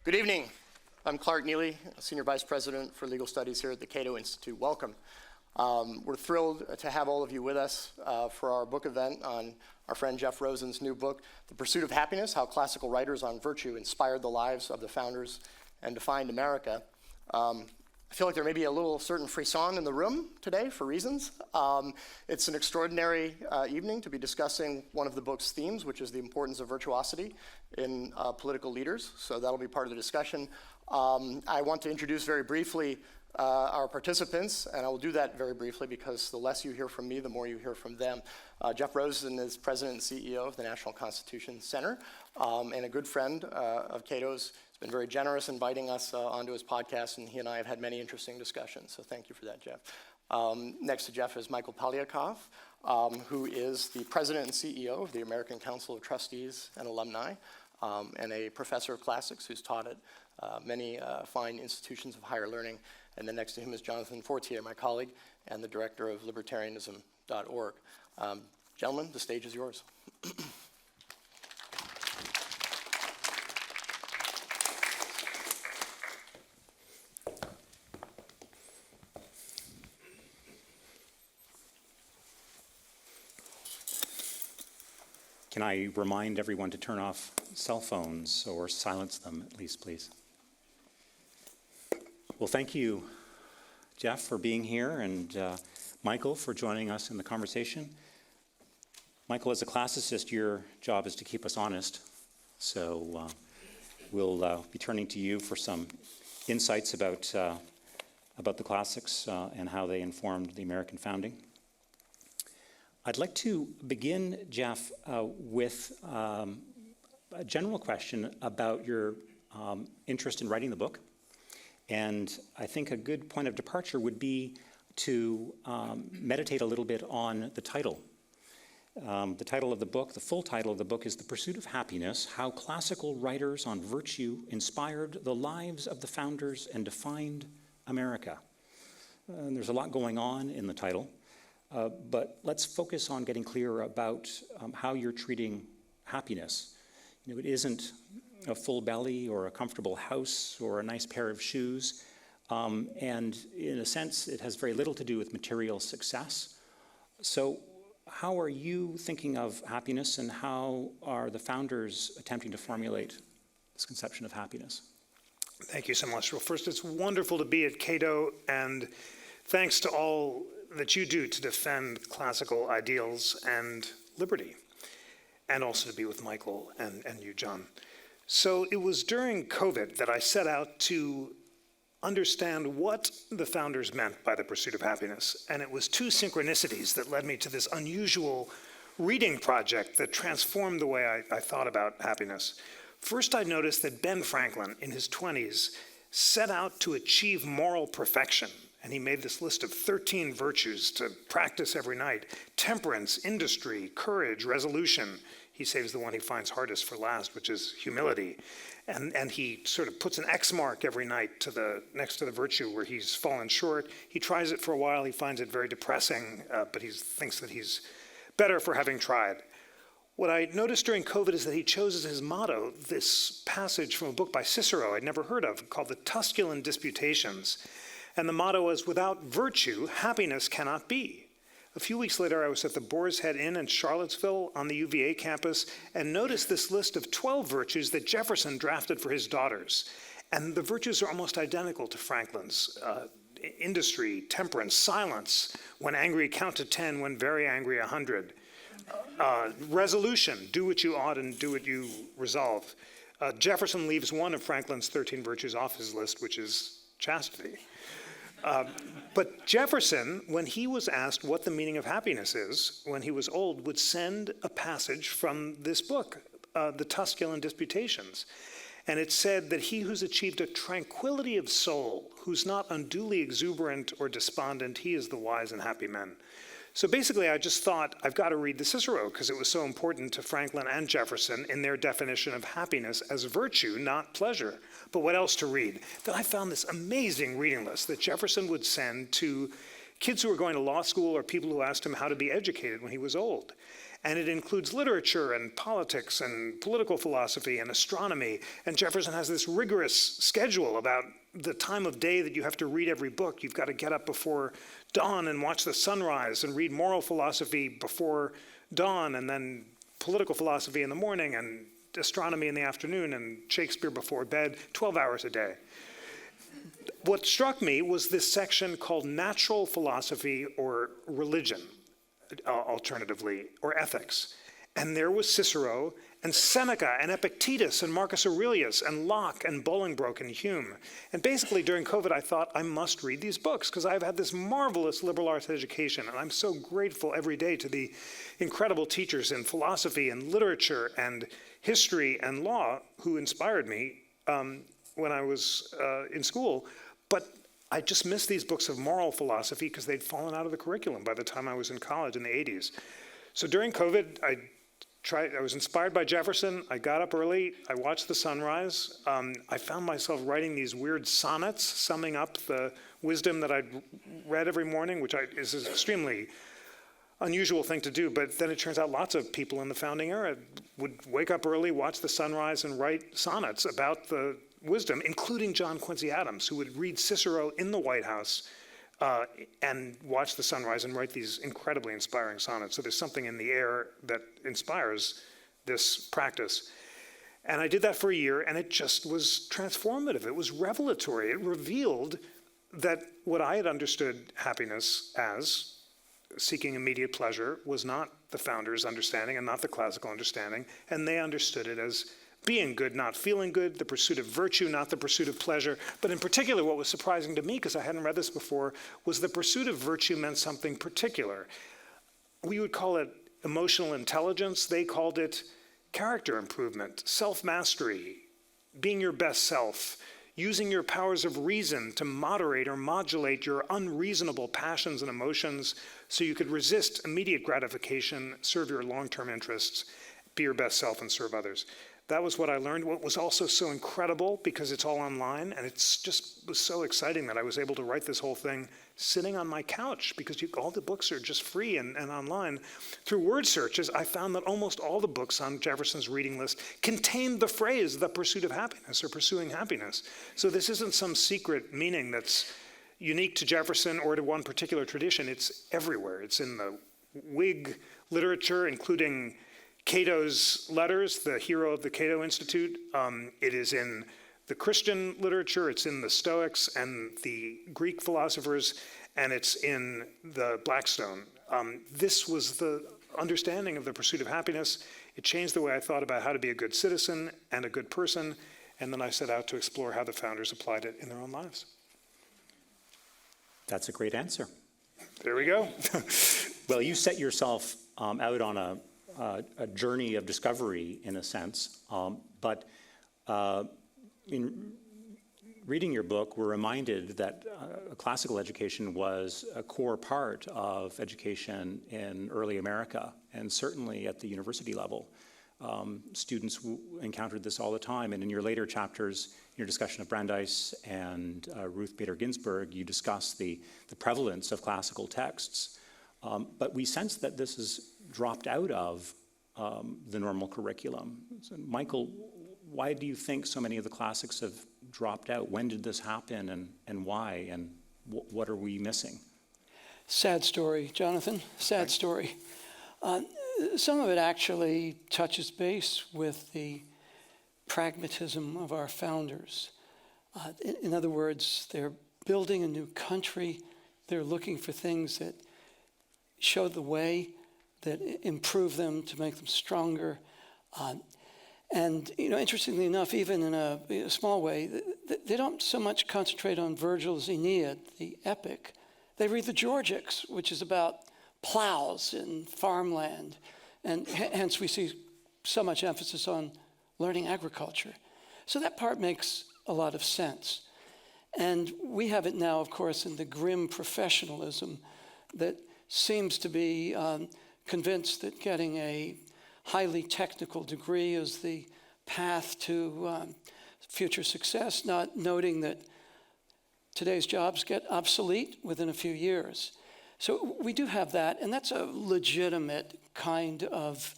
Good evening. I'm Clark Neely, Senior Vice President for Legal Studies here at the Cato Institute. Welcome. We're thrilled to have all of you with us for our book event on our friend Jeff Rosen's new book, The Pursuit of Happiness, How Classical Writers on Virtue Inspired the Lives of the Founders and Defined America. I feel like there may be a little certain frisson in the room today for reasons. It's an extraordinary evening to be discussing one of the book's themes, which is the importance of virtuosity in political leaders. So that'll be part of the discussion. I want to introduce very briefly our participants, and I will do that very briefly because the less you hear from me, the more you hear from them. Jeff Rosen is President and CEO of the National Constitution Center and a good friend of Cato's. He's been very generous inviting us onto his podcast, and he and I have had many interesting discussions, so thank you for that, Jeff. Next to Jeff is Michael Poliakoff, who is the President and CEO of the American Council of Trustees and Alumni, and a professor of classics who's taught at many fine institutions of higher learning. And then next to him is Jonathan Fortier, my colleague, and the director of Libertarianism.org. Gentlemen, the stage is yours. Can I remind everyone to turn off cell phones or silence them at least, please? Well, thank you, Jeff, for being here, and Michael for joining us in the conversation. Michael, as a classicist, your job is to keep us honest, so we'll be turning to you for some insights about the classics and how they informed the American founding. I'd like to begin, Jeff, with a general question about your interest in writing the book. And I think a good point of departure would be to meditate a little bit on the title. The title of the book, the full title of the book, is The Pursuit of Happiness, How Classical Writers on Virtue Inspired the Lives of the Founders and Defined America. And there's a lot going on in the title. But let's focus on getting clear about how you're treating happiness. You know, it isn't a full belly or a comfortable house or a nice pair of shoes. And in a sense, it has very little to do with material success. So how are you thinking of happiness, and how are the founders attempting to formulate this conception of happiness? Thank you so much. Well, first, it's wonderful to be at Cato, and thanks to all that you do to defend classical ideals and liberty, and also to be with Michael and you, John. So it was during COVID that I set out to understand what the founders meant by the pursuit of happiness. And it was two synchronicities that led me to this unusual reading project that transformed the way I thought about happiness. First, I noticed that Ben Franklin, in his 20s, set out to achieve moral perfection. And he made this list of 13 virtues to practice every night: temperance, industry, courage, resolution. He saves the one he finds hardest for last, which is humility. And he sort of puts an X mark every night next to the virtue where he's fallen short. He tries it for a while. He finds it very depressing, but he thinks that he's better for having tried. What I noticed during COVID is that he chose as his motto this passage from a book by Cicero I'd never heard of, called the Tusculan Disputations. And the motto was, without virtue, happiness cannot be. A few weeks later, I was at the Boar's Head Inn in Charlottesville on the UVA campus and noticed this list of 12 virtues that Jefferson drafted for his daughters. And the virtues are almost identical to Franklin's. Industry, temperance, silence, when angry, count to 10, when very angry, 100. Resolution, do what you ought and do what you resolve. Jefferson leaves one of Franklin's 13 virtues off his list, which is chastity. But Jefferson, when he was asked what the meaning of happiness is when he was old, would send a passage from this book, the Tusculan Disputations. And it said that he who's achieved a tranquility of soul, who's not unduly exuberant or despondent, he is the wise and happy man. So basically, I just thought, I've got to read the Cicero, because it was so important to Franklin and Jefferson in their definition of happiness as virtue, not pleasure. But what else to read? Then I found this amazing reading list that Jefferson would send to kids who were going to law school or people who asked him how to be educated when he was old. And it includes literature and politics and political philosophy and astronomy. And Jefferson has this rigorous schedule about the time of day that you have to read every book. You've got to get up before dawn and watch the sunrise and read moral philosophy before dawn, and then political philosophy in the morning and astronomy in the afternoon and Shakespeare before bed, 12 hours a day. What struck me was this section called natural philosophy or religion, alternatively, or ethics. And there was Cicero and Seneca and Epictetus and Marcus Aurelius and Locke and Bolingbroke and Hume. And basically during COVID, I thought I must read these books because I've had this marvelous liberal arts education. And I'm so grateful every day to the incredible teachers in philosophy and literature and history and law who inspired me when I was in school. But I just missed these books of moral philosophy because they'd fallen out of the curriculum by the time I was in college in the 80s. So during COVID, I was inspired by Jefferson. I got up early. I watched the sunrise. I found myself writing these weird sonnets, summing up the wisdom that I'd read every morning, which is an extremely unusual thing to do. But then it turns out lots of people in the founding era would wake up early, watch the sunrise, and write sonnets about the wisdom, including John Quincy Adams, who would read Cicero in the White House and watch the sunrise and write these incredibly inspiring sonnets. So there's something in the air that inspires this practice. And I did that for a year, and it just was transformative. It was revelatory. It revealed that what I had understood happiness as, seeking immediate pleasure, was not the founders' understanding and not the classical understanding, and they understood it as being good, not feeling good, the pursuit of virtue, not the pursuit of pleasure. But in particular, what was surprising to me, because I hadn't read this before, was the pursuit of virtue meant something particular. We would call it emotional intelligence. They called it character improvement, self-mastery, being your best self, using your powers of reason to moderate or modulate your unreasonable passions and emotions so you could resist immediate gratification, serve your long-term interests, be your best self, and serve others. That was what I learned. What was also so incredible, because it's all online, and it's just was so exciting that I was able to write this whole thing sitting on my couch, because all the books are just free and online. Through word searches, I found that almost all the books on Jefferson's reading list contained the phrase, the pursuit of happiness, or pursuing happiness. So this isn't some secret meaning that's unique to Jefferson or to one particular tradition. It's everywhere. It's in the Whig literature, including Cato's letters, the hero of the Cato Institute. It is in the Christian literature, it's in the Stoics and the Greek philosophers, and it's in the Blackstone. This was the understanding of the pursuit of happiness. It changed the way I thought about how to be a good citizen and a good person, and then I set out to explore how the founders applied it in their own lives. That's a great answer. There we go. Well, you set yourself out on a journey of discovery, in a sense, but in reading your book, we're reminded that classical education was a core part of education in early America, and certainly at the university level. Students encountered this all the time, and in your later chapters, in your discussion of Brandeis and Ruth Bader Ginsburg, you discuss the prevalence of classical texts. But we sense that this has dropped out of the normal curriculum. So, Michael, why do you think so many of the classics have dropped out? When did this happen, and why, and what are we missing? Sad story, Jonathan, sad story. Some of it actually touches base with the pragmatism of our founders. In other words, they're building a new country. They're looking for things that show the way, that improve them, to make them stronger. And, interestingly enough, even in a small way, they don't so much concentrate on Virgil's Aeneid, the epic. They read the Georgics, which is about plows and farmland. And hence we see so much emphasis on learning agriculture. So that part makes a lot of sense. And we have it now, of course, in the grim professionalism that seems to be convinced that getting a highly technical degree is the path to future success, not noting that today's jobs get obsolete within a few years. So we do have that, and that's a legitimate kind of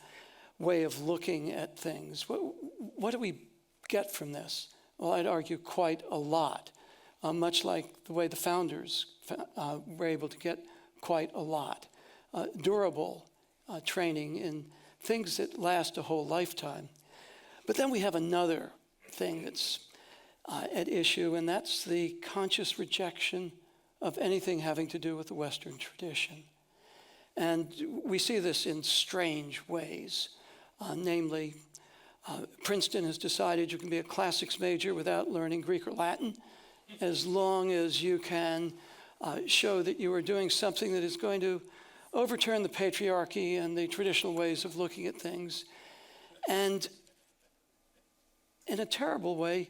way of looking at things. What do we get from this? Well, I'd argue quite a lot, much like the way the founders were able to get quite a lot. Durable training in things that last a whole lifetime. But then we have another thing that's at issue, and that's the conscious rejection of anything having to do with the Western tradition. And we see this in strange ways. Namely, Princeton has decided you can be a classics major without learning Greek or Latin, as long as you can show that you are doing something that is going to overturn the patriarchy and the traditional ways of looking at things. And in a terrible way,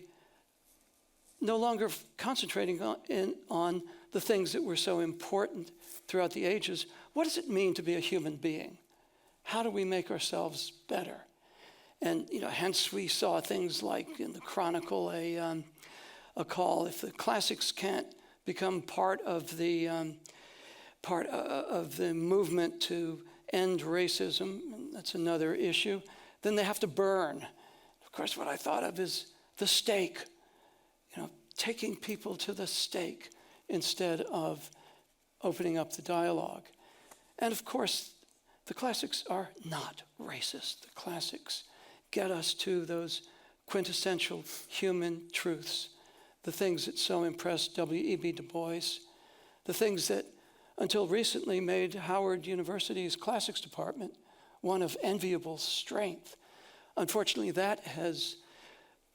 no longer concentrating on the things that were so important throughout the ages. What does it mean to be a human being? How do we make ourselves better? And hence we saw things like in the Chronicle a call: if the classics can't become part of the movement to end racism, and that's another issue, then they have to burn. Of course, what I thought of is the stake. Taking people to the stake instead of opening up the dialogue. And of course, the classics are not racist. The classics get us to those quintessential human truths, the things that so impressed W.E.B. Du Bois, the things that until recently made Howard University's classics department one of enviable strength. Unfortunately, that has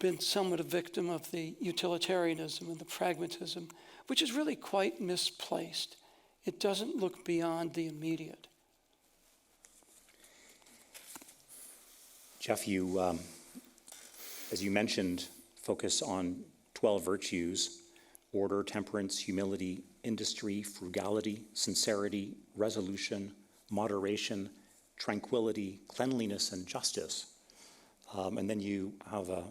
been somewhat a victim of the utilitarianism and the pragmatism, which is really quite misplaced. It doesn't look beyond the immediate. Jeff, you, as you mentioned, focus on 12 virtues: order, temperance, humility, industry, frugality, sincerity, resolution, moderation, tranquility, cleanliness, and justice. And then you have a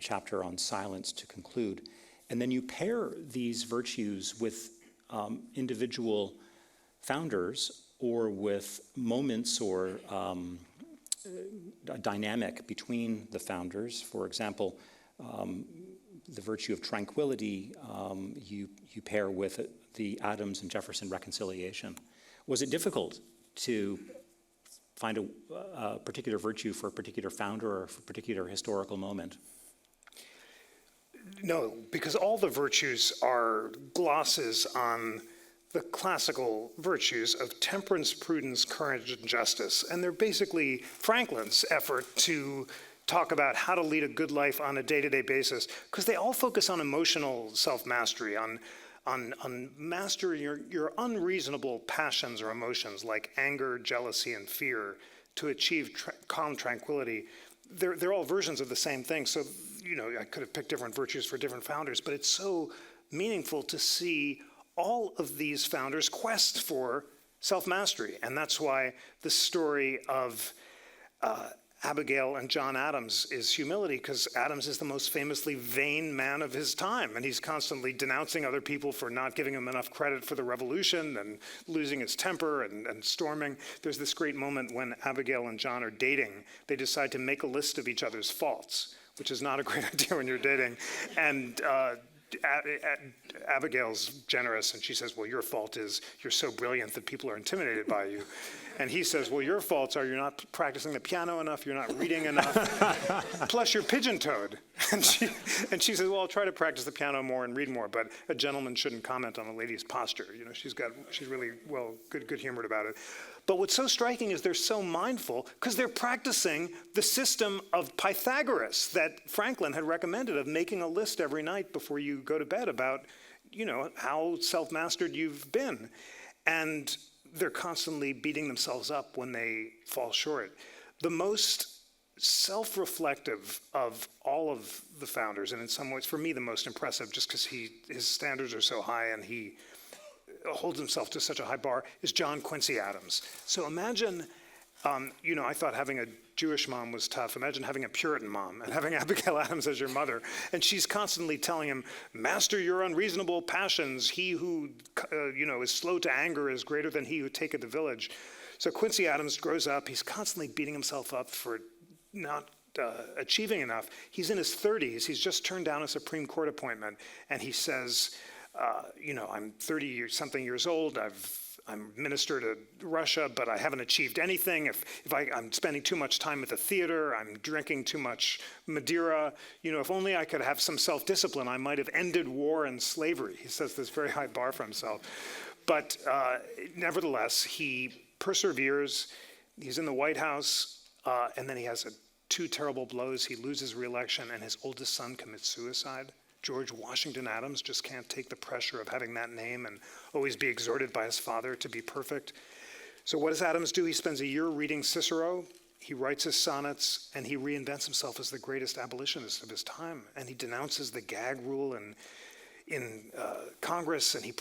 chapter on silence to conclude. And then you pair these virtues with individual founders or with moments or a dynamic between the founders. For example, the virtue of tranquility you pair with the Adams and Jefferson reconciliation. Was it difficult to find a particular virtue for a particular founder or for a particular historical moment? No, because all the virtues are glosses on the classical virtues of temperance, prudence, courage, and justice. And they're basically Franklin's effort to talk about how to lead a good life on a day-to-day basis, because they all focus on emotional self-mastery, on mastering your unreasonable passions or emotions like anger, jealousy, and fear to achieve calm tranquility. They're all versions of the same thing. So, I could have picked different virtues for different founders, but it's so meaningful to see all of these founders' quest for self-mastery. And that's why the story of Abigail and John Adams is humility, because Adams is the most famously vain man of his time, and he's constantly denouncing other people for not giving him enough credit for the revolution and losing his temper and storming. There's this great moment when Abigail and John are dating. They decide to make a list of each other's faults, which is not a great idea when you're dating. And Abigail's generous, and she says, well, your fault is you're so brilliant that people are intimidated by you. And he says, well, your faults are you're not practicing the piano enough, you're not reading enough, plus you're pigeon-toed. And she says, well, I'll try to practice the piano more and read more, but a gentleman shouldn't comment on a lady's posture. She's really, good-humored about it. But what's so striking is they're so mindful because they're practicing the system of Pythagoras that Franklin had recommended, of making a list every night before you go to bed about, how self-mastered you've been. And they're constantly beating themselves up when they fall short. The most self-reflective of all of the founders, and in some ways, for me, the most impressive, just because his standards are so high and he holds himself to such a high bar, is John Quincy Adams. So imagine I thought having a Jewish mom was tough. Imagine having a Puritan mom and having Abigail Adams as your mother. And she's constantly telling him, master your unreasonable passions. He who, is slow to anger is greater than he who taketh the village. So Quincy Adams grows up. He's constantly beating himself up for not achieving enough. He's in his 30s. He's just turned down a Supreme Court appointment. And he says, I'm 30-something years old. I'm minister to Russia, but I haven't achieved anything. I'm spending too much time at the theater, I'm drinking too much Madeira. If only I could have some self-discipline, I might have ended war and slavery. He sets this very high bar for himself. But nevertheless, he perseveres. He's in the White House, and then he has two terrible blows. He loses re-election, and his oldest son commits suicide. George Washington Adams just can't take the pressure of having that name and always be exhorted by his father to be perfect. So what does Adams do? He spends a year reading Cicero, he writes his sonnets, and he reinvents himself as the greatest abolitionist of his time. And he denounces the gag rule in Congress, and he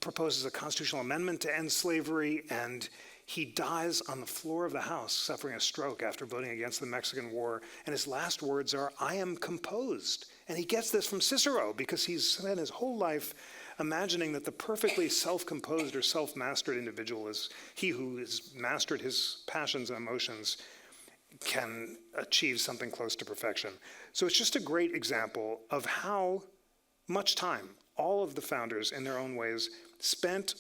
proposes a constitutional amendment to end slavery, and he dies on the floor of the House, suffering a stroke after voting against the Mexican War. And his last words are, "I am composed." And he gets this from Cicero because he's spent his whole life imagining that the perfectly self-composed or self-mastered individual is he who has mastered his passions and emotions can achieve something close to perfection. So it's just a great example of how much time all of the founders in their own ways spent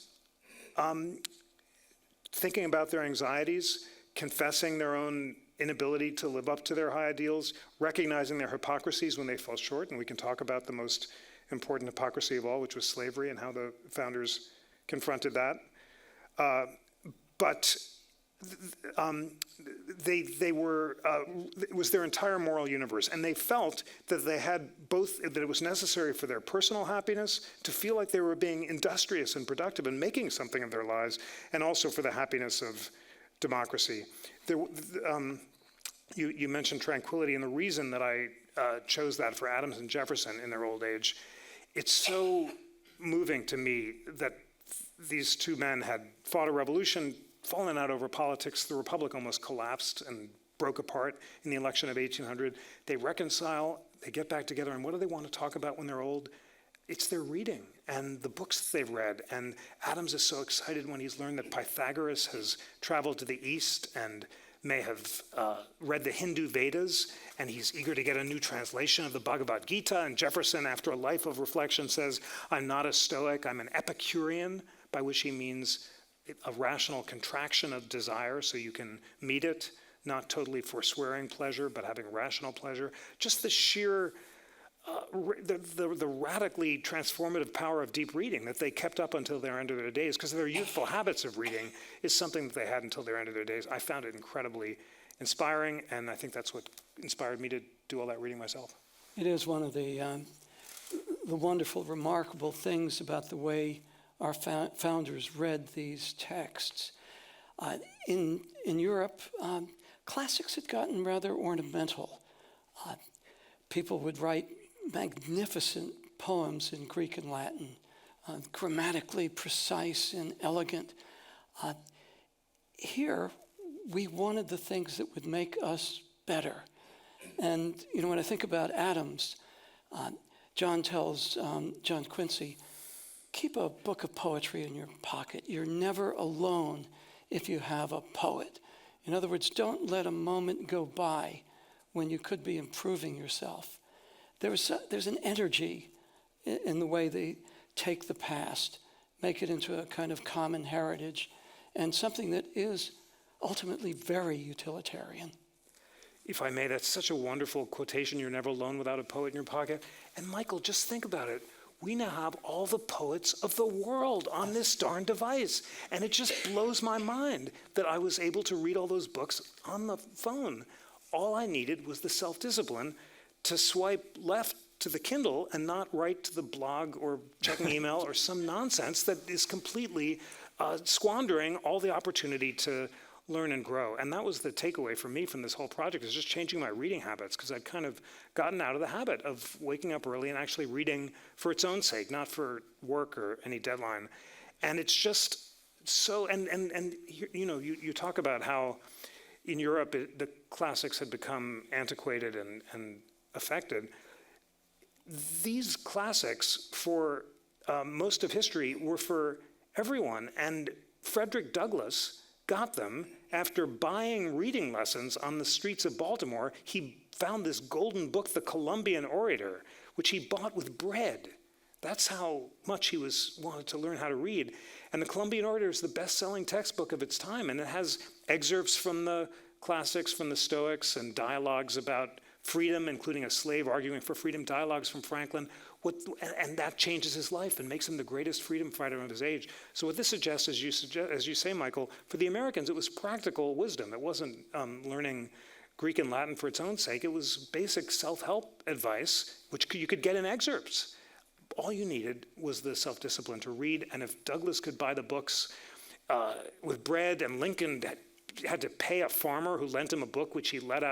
thinking about their anxieties, confessing their own inability to live up to their high ideals, recognizing their hypocrisies when they fell short, and we can talk about the most important hypocrisy of all, which was slavery and how the founders confronted that. But they were, it was their entire moral universe, and they felt that they had both, that it was necessary for their personal happiness to feel like they were being industrious and productive and making something of their lives, and also for the happiness of democracy. You mentioned tranquility, and the reason that I chose that for Adams and Jefferson in their old age, it's so moving to me that these two men had fought a revolution, fallen out over politics. The Republic almost collapsed and broke apart in the election of 1800. They reconcile, they get back together, and what do they want to talk about when they're old? It's their reading and the books that they've read. And Adams is so excited when he's learned that Pythagoras has traveled to the East and may have read the Hindu Vedas, and he's eager to get a new translation of the Bhagavad Gita. And Jefferson, after a life of reflection, says, I'm not a Stoic, I'm an Epicurean, by which he means a rational contraction of desire so you can meet it, not totally forswearing pleasure, but having rational pleasure. Just the sheer, the radically transformative power of deep reading that they kept up until their end of their days, because their youthful habits of reading is something that they had until their end of their days. I found it incredibly inspiring, and I think that's what inspired me to do all that reading myself. It is one of the wonderful, remarkable things about the way our founders read these texts. In Europe, classics had gotten rather ornamental. People would write magnificent poems in Greek and Latin, grammatically precise and elegant. Here, we wanted the things that would make us better. And, when I think about Adams, John tells John Quincy, keep a book of poetry in your pocket. You're never alone if you have a poet. In other words, don't let a moment go by when you could be improving yourself. There's an energy in the way they take the past, make it into a kind of common heritage, and something that is ultimately very utilitarian. If I may, that's such a wonderful quotation, you're never alone without a poet in your pocket. And Michael, just think about it. We now have all the poets of the world on this darn device. And it just blows my mind that I was able to read all those books on the phone. All I needed was the self-discipline to swipe left to the Kindle and not write to the blog or check an email or some nonsense that is completely squandering all the opportunity to learn and grow. And that was the takeaway for me from this whole project, is just changing my reading habits, because I'd kind of gotten out of the habit of waking up early and actually reading for its own sake, not for work or any deadline. And it's just So, you talk about how in Europe the classics had become antiquated and affected. These classics for most of history were for everyone, and Frederick Douglass got them after buying reading lessons on the streets of Baltimore. He found this golden book, The Columbian Orator, which he bought with bread. That's how much he wanted to learn how to read. And the Columbian Orator is the best-selling textbook of its time, and it has excerpts from the classics, from the Stoics, and dialogues about freedom, including a slave arguing for freedom, dialogues from Franklin. And that changes his life and makes him the greatest freedom fighter of his age. So what this suggests, as you say, Michael, for the Americans, it was practical wisdom. It wasn't learning Greek and Latin for its own sake. It was basic self-help advice, which you could get in excerpts. All you needed was the self-discipline to read, and if Douglass could buy the books with bread, and Lincoln had to pay a farmer who lent him a book which he left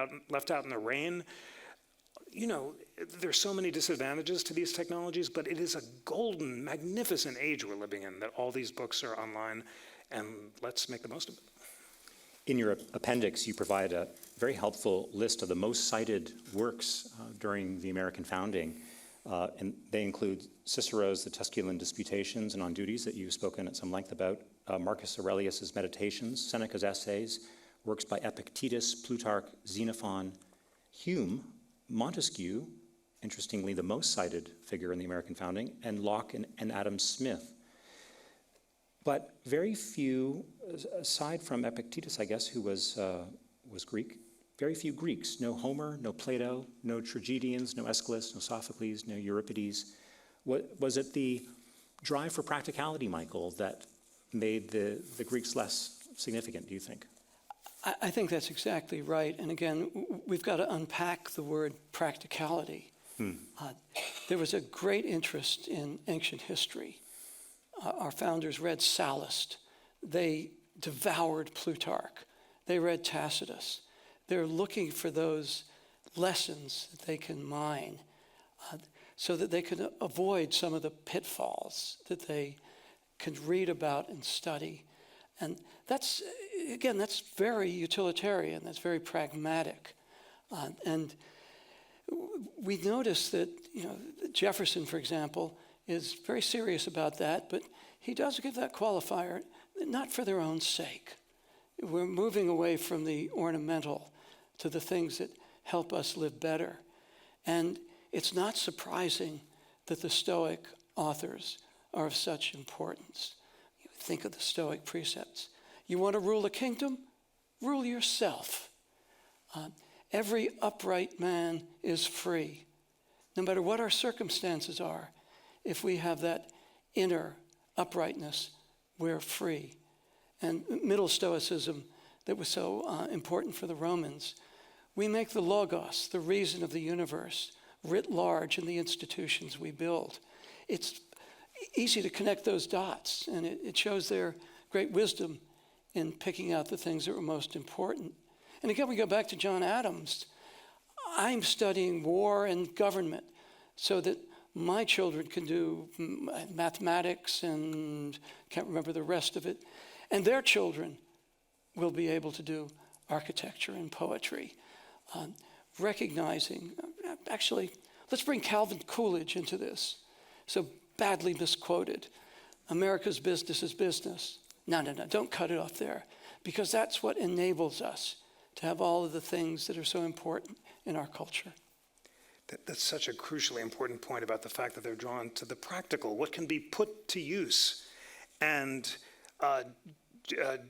out in the rain. There's so many disadvantages to these technologies, but it is a golden, magnificent age we're living in, that all these books are online, and let's make the most of it. In your appendix, you provide a very helpful list of the most cited works during the American founding. And they include Cicero's The Tusculan Disputations and On Duties that you've spoken at some length about, Marcus Aurelius's Meditations, Seneca's Essays, works by Epictetus, Plutarch, Xenophon, Hume, Montesquieu, interestingly the most cited figure in the American founding, and Locke and Adam Smith. But very few, aside from Epictetus, I guess, who was Greek, very few Greeks. No Homer, no Plato, no tragedians, no Aeschylus, no Sophocles, no Euripides. Was it the drive for practicality, Michael, that made the Greeks less significant, do you think? I think that's exactly right. And again, we've got to unpack the word practicality. There was a great interest in ancient history. Our founders read Sallust. They devoured Plutarch. They read Tacitus. They're looking for those lessons that they can mine so that they can avoid some of the pitfalls that they can read about and study. And that's very utilitarian. That's very pragmatic. And we notice that, Jefferson, for example, is very serious about that, but he does give that qualifier, not for their own sake. We're moving away from the ornamental to the things that help us live better. And it's not surprising that the Stoic authors are of such importance. Think of the Stoic precepts. You want to rule a kingdom? Rule yourself. Every upright man is free. No matter what our circumstances are, if we have that inner uprightness, we're free. And Middle Stoicism that was so important for the Romans, we make the logos, the reason of the universe, writ large in the institutions we build. It's easy to connect those dots, and it shows their great wisdom in picking out the things that were most important. And again, we go back to John Adams. I'm studying war and government so that my children can do mathematics and can't remember the rest of it, and their children will be able to do architecture and poetry. Recognizing, actually, let's bring Calvin Coolidge into this. So badly misquoted. America's business is business. No, don't cut it off there, because that's what enables us to have all of the things that are so important in our culture. That's such a crucially important point about the fact that they're drawn to the practical, what can be put to use. And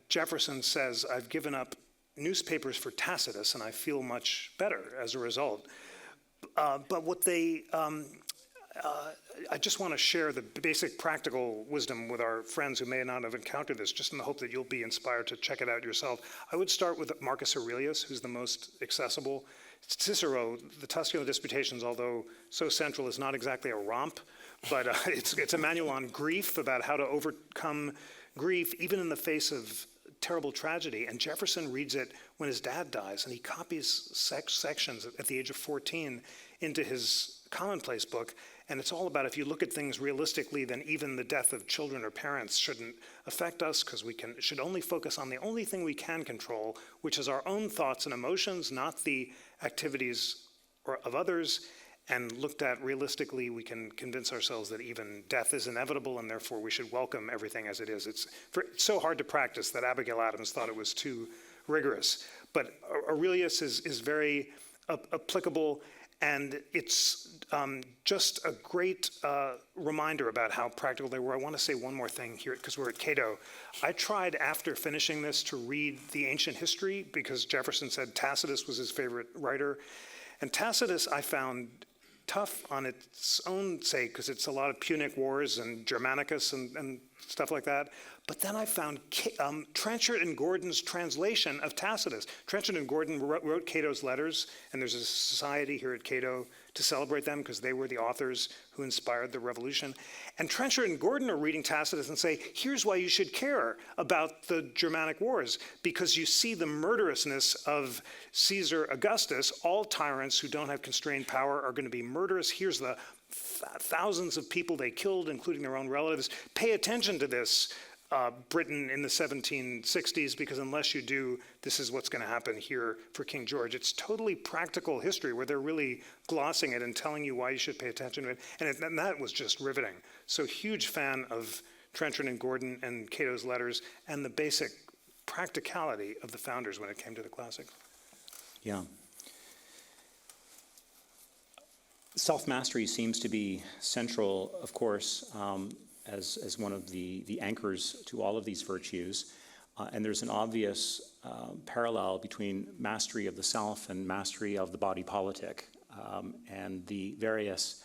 Jefferson says, I've given up newspapers for Tacitus, and I feel much better as a result. But what they, I just want to share the basic practical wisdom with our friends who may not have encountered this, just in the hope that you'll be inspired to check it out yourself. I would start with Marcus Aurelius, who's the most accessible. Cicero, the Tusculan Disputations, although so central, is not exactly a romp, but it's a manual on grief, about how to overcome grief, even in the face of terrible tragedy. And Jefferson reads it when his dad dies, and he copies sections at the age of 14 into his commonplace book, and it's all about if you look at things realistically, then even the death of children or parents shouldn't affect us because we should only focus on the only thing we can control, which is our own thoughts and emotions, not the activities of others. And looked at realistically, we can convince ourselves that even death is inevitable, and therefore we should welcome everything as it is. It's so hard to practice that Abigail Adams thought it was too rigorous. But Aurelius is very applicable, and it's just a great reminder about how practical they were. I want to say one more thing here, because we're at Cato. I tried after finishing this to read the ancient history, because Jefferson said Tacitus was his favorite writer. And Tacitus I found tough on its own sake, because it's a lot of Punic Wars and Germanicus and stuff like that. But then I found Trenchard and Gordon's translation of Tacitus. Trenchard and Gordon wrote Cato's letters, and there's a society here at Cato to celebrate them because they were the authors who inspired the revolution. And Trenchard and Gordon are reading Tacitus and say, here's why you should care about the Germanic Wars, because you see the murderousness of Caesar Augustus. All tyrants who don't have constrained power are going to be murderous. Here's the thousands of people they killed, including their own relatives. Pay attention to this, Britain in the 1760s, because unless you do, this is what's going to happen here for King George. It's totally practical history where they're really glossing it and telling you why you should pay attention to it. And that was just riveting. So huge fan of Trenchard and Gordon and Cato's letters and the basic practicality of the founders when it came to the classics. Yeah. Self-mastery seems to be central, of course, as one of the anchors to all of these virtues. And there's an obvious parallel between mastery of the self and mastery of the body politic, and the various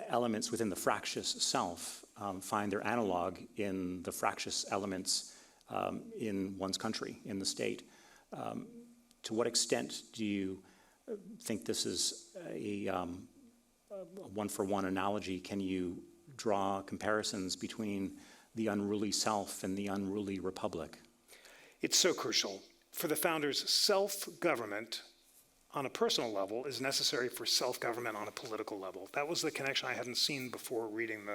elements within the fractious self find their analog in the fractious elements in one's country, in the state. To what extent do you think this is a one-for-one analogy? Can you draw comparisons between the unruly self and the unruly republic? It's so crucial. For the founders, self-government on a personal level is necessary for self-government on a political level. That was the connection I hadn't seen before reading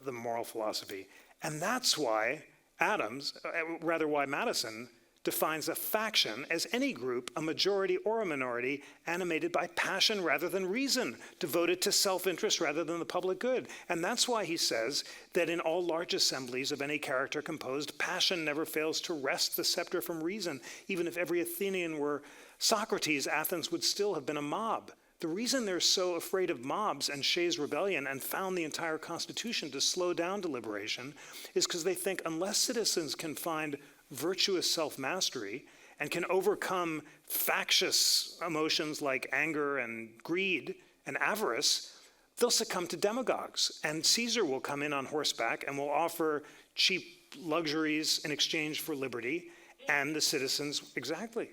the moral philosophy. And that's why why Madison defines a faction as any group, a majority or a minority, animated by passion rather than reason, devoted to self-interest rather than the public good. And that's why he says that in all large assemblies of any character composed, passion never fails to wrest the scepter from reason. Even if every Athenian were Socrates, Athens would still have been a mob. The reason they're so afraid of mobs and Shays' rebellion and found the entire Constitution to slow down deliberation is because they think unless citizens can find virtuous self-mastery and can overcome factious emotions like anger and greed and avarice, they'll succumb to demagogues. And Caesar will come in on horseback and will offer cheap luxuries in exchange for liberty, and the citizens, exactly,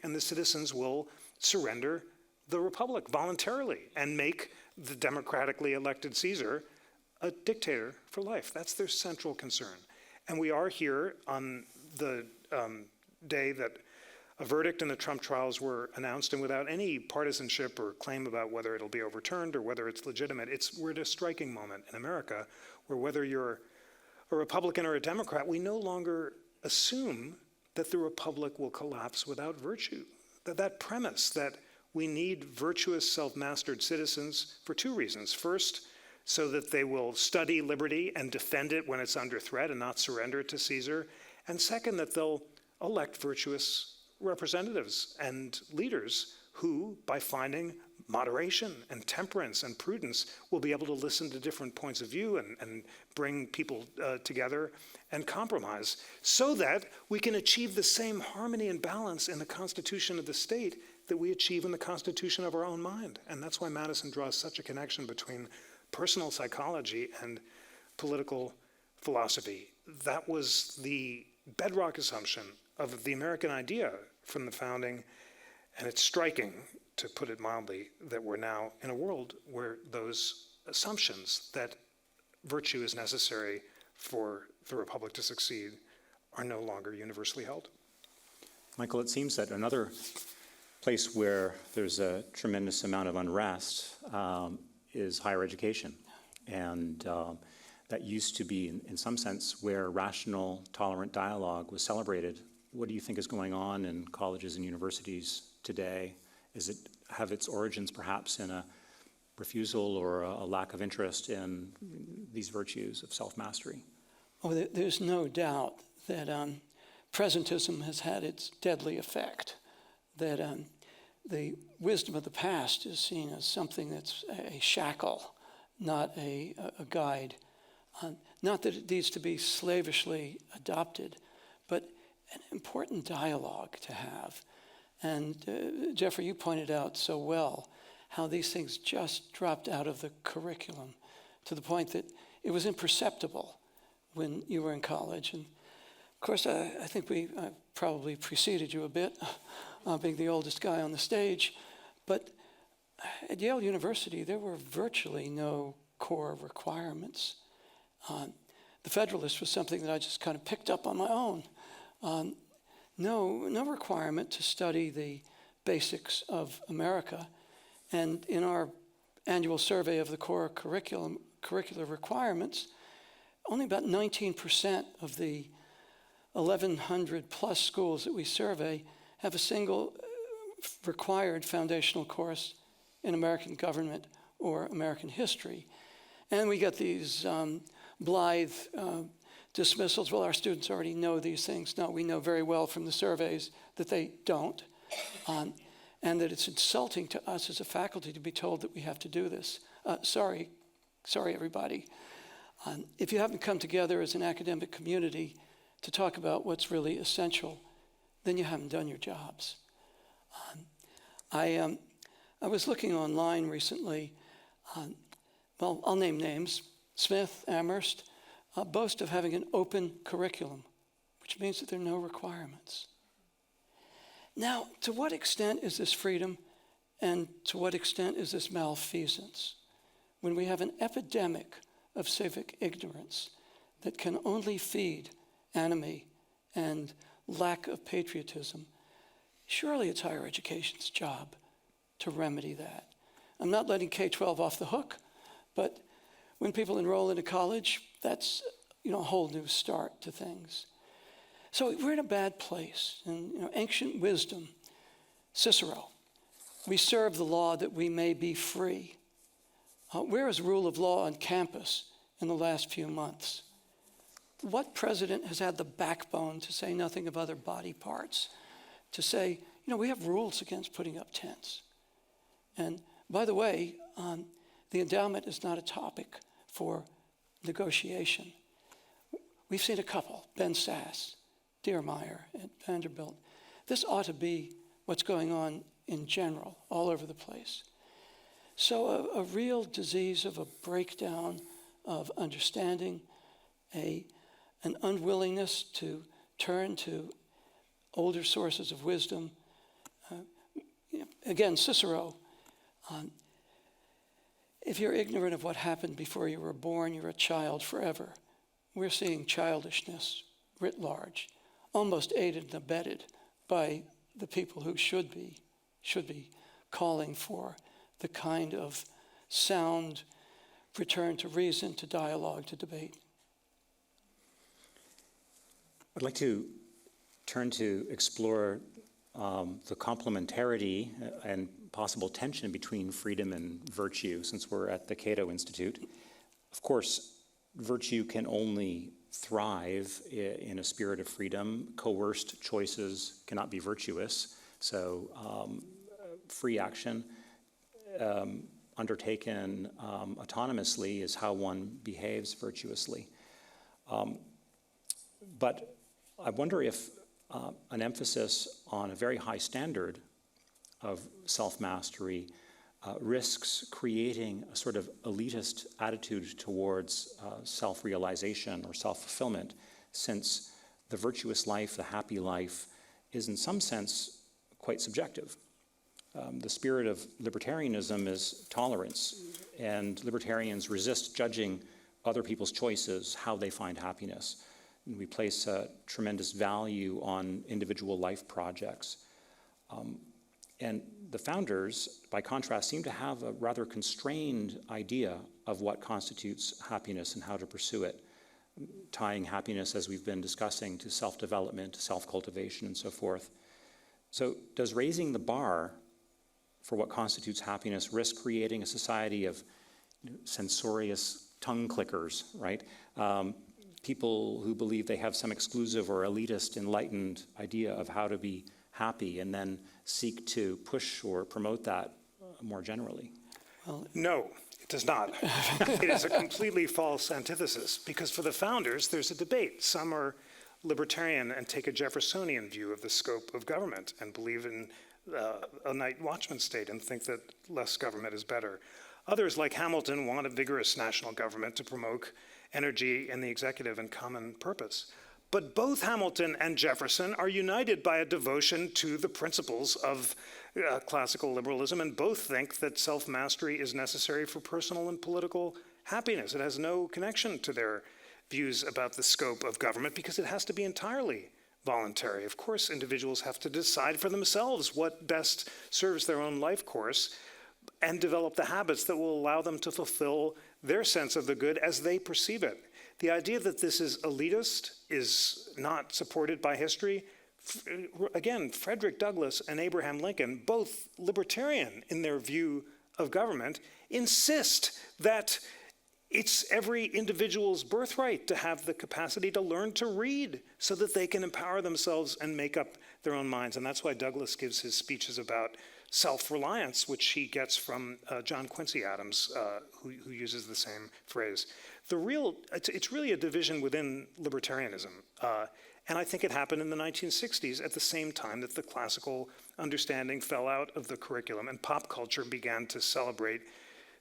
and the citizens will surrender the republic voluntarily and make the democratically elected Caesar a dictator for life. That's their central concern. And we are here on the day that a verdict in the Trump trials were announced, and without any partisanship or claim about whether it'll be overturned or whether it's legitimate. We're at a striking moment in America where whether you're a Republican or a Democrat, we no longer assume that the republic will collapse without virtue. That premise that we need virtuous, self-mastered citizens for two reasons. First, so that they will study liberty and defend it when it's under threat and not surrender it to Caesar. And second, that they'll elect virtuous representatives and leaders who, by finding moderation and temperance and prudence, will be able to listen to different points of view and bring people together and compromise so that we can achieve the same harmony and balance in the constitution of the state that we achieve in the constitution of our own mind. And that's why Madison draws such a connection between personal psychology and political philosophy. That was the bedrock assumption of the American idea from the founding, and it's striking, to put it mildly, that we're now in a world where those assumptions that virtue is necessary for the republic to succeed are no longer universally held. Michael, it seems that another place where there's a tremendous amount of unrest is higher education. And that used to be, in some sense, where rational, tolerant dialogue was celebrated. What do you think is going on in colleges and universities today? Is it have its origins perhaps in a refusal or a lack of interest in these virtues of self-mastery? Oh, there's no doubt that presentism has had its deadly effect, that the wisdom of the past is seen as something that's a shackle, not a guide. Not that it needs to be slavishly adopted, but an important dialogue to have. And Jeffrey, you pointed out so well how these things just dropped out of the curriculum to the point that it was imperceptible when you were in college. And of course, I think I probably preceded you a bit, being the oldest guy on the stage. But at Yale University, there were virtually no core requirements. The Federalist was something that I just kind of picked up on my own. No requirement to study the basics of America. And in our annual survey of the core curricular requirements, only about 19% of the 1,100 plus schools that we survey have a single required foundational course in American government or American history. And we get these blithe dismissals. Well, our students already know these things. No, we know very well from the surveys that they don't. And that it's insulting to us as a faculty to be told that we have to do this. Sorry, everybody. If you haven't come together as an academic community to talk about what's really essential, then you haven't done your jobs. I was looking online recently. Well, I'll name names. Smith, Amherst, boast of having an open curriculum, which means that there are no requirements. Now, to what extent is this freedom, and to what extent is this malfeasance? When we have an epidemic of civic ignorance that can only feed enemy and lack of patriotism, surely it's higher education's job to remedy that. I'm not letting K-12 off the hook, but when people enroll into college, that's a whole new start to things. So we're in a bad place. And ancient wisdom, Cicero, we serve the law that we may be free. Where is rule of law on campus in the last few months? What president has had the backbone to say nothing of other body parts, to say, we have rules against putting up tents? And by the way, the endowment is not a topic for negotiation. We've seen a couple, Ben Sass, Diermeyer at Vanderbilt. This ought to be what's going on in general, all over the place. So a real disease of a breakdown of understanding, an unwillingness to turn to older sources of wisdom. Again, Cicero, if you're ignorant of what happened before you were born, you're a child forever. We're seeing childishness writ large, almost aided and abetted by the people who should be calling for the kind of sound return to reason, to dialogue, to debate. I'd like to turn to explore the complementarity and possible tension between freedom and virtue, since we're at the Cato Institute. Of course, virtue can only thrive in a spirit of freedom. Coerced choices cannot be virtuous. So free action undertaken autonomously is how one behaves virtuously. But I wonder if an emphasis on a very high standard of self-mastery risks creating a sort of elitist attitude towards self-realization or self-fulfillment, since the virtuous life, the happy life, is in some sense quite subjective. The spirit of libertarianism is tolerance, and libertarians resist judging other people's choices, how they find happiness. And we place a tremendous value on individual life projects. And the founders, by contrast, seem to have a rather constrained idea of what constitutes happiness and how to pursue it, tying happiness, as we've been discussing, to self-development, to self-cultivation, and so forth. So does raising the bar for what constitutes happiness risk creating a society of censorious tongue clickers, right? People who believe they have some exclusive or elitist enlightened idea of how to be happy and then seek to push or promote that more generally? No, it does not. It is a completely false antithesis, because for the founders, there's a debate. Some are libertarian and take a Jeffersonian view of the scope of government and believe in a night watchman state and think that less government is better. Others, like Hamilton, want a vigorous national government to promote energy and the executive and common purpose. But both Hamilton and Jefferson are united by a devotion to the principles of classical liberalism, and both think that self-mastery is necessary for personal and political happiness. It has no connection to their views about the scope of government because it has to be entirely voluntary. Of course, individuals have to decide for themselves what best serves their own life course and develop the habits that will allow them to fulfill their sense of the good as they perceive it. The idea that this is elitist is not supported by history. Again, Frederick Douglass and Abraham Lincoln, both libertarian in their view of government, insist that it's every individual's birthright to have the capacity to learn to read so that they can empower themselves and make up their own minds. And that's why Douglass gives his speeches about self-reliance, which he gets from John Quincy Adams, who uses the same phrase. It's really a division within libertarianism. And I think it happened in the 1960s at the same time that the classical understanding fell out of the curriculum and pop culture began to celebrate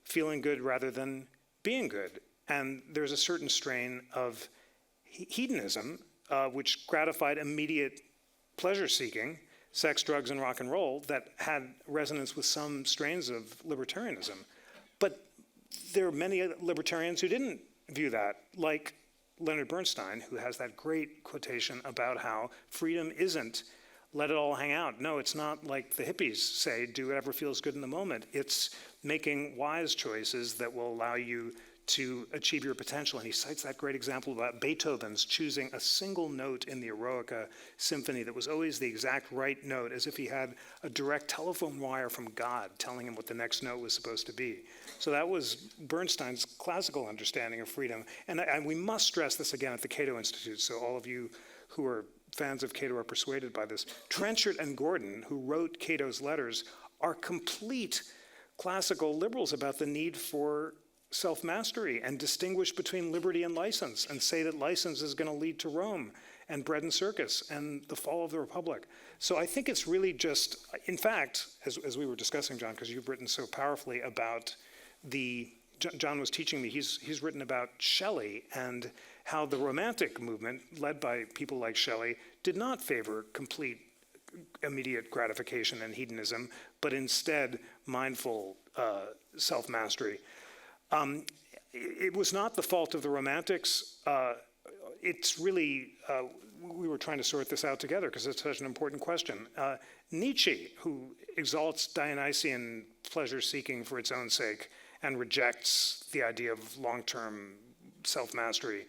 feeling good rather than being good. And there's a certain strain of hedonism, which gratified immediate pleasure-seeking, sex, drugs, and rock and roll, that had resonance with some strains of libertarianism. But there are many libertarians who didn't view that, like Leonard Bernstein, who has that great quotation about how freedom isn't let it all hang out. No, it's not like the hippies say, do whatever feels good in the moment. It's making wise choices that will allow you to achieve your potential. And he cites that great example about Beethoven's choosing a single note in the Eroica Symphony that was always the exact right note, as if he had a direct telephone wire from God telling him what the next note was supposed to be. So that was Bernstein's classical understanding of freedom. And we must stress this again at the Cato Institute, so all of you who are fans of Cato are persuaded by this. Trenchard and Gordon, who wrote Cato's letters, are complete classical liberals about the need for self-mastery and distinguish between liberty and license and say that license is going to lead to Rome and bread and circus and the fall of the Republic. So I think it's really just, in fact, as we were discussing, John, because you've written so powerfully about John was teaching me, he's written about Shelley and how the Romantic movement, led by people like Shelley, did not favor complete immediate gratification and hedonism, but instead mindful self-mastery. It was not the fault of the Romantics. It's really, we were trying to sort this out together because it's such an important question. Nietzsche, who exalts Dionysian pleasure-seeking for its own sake and rejects the idea of long-term self-mastery.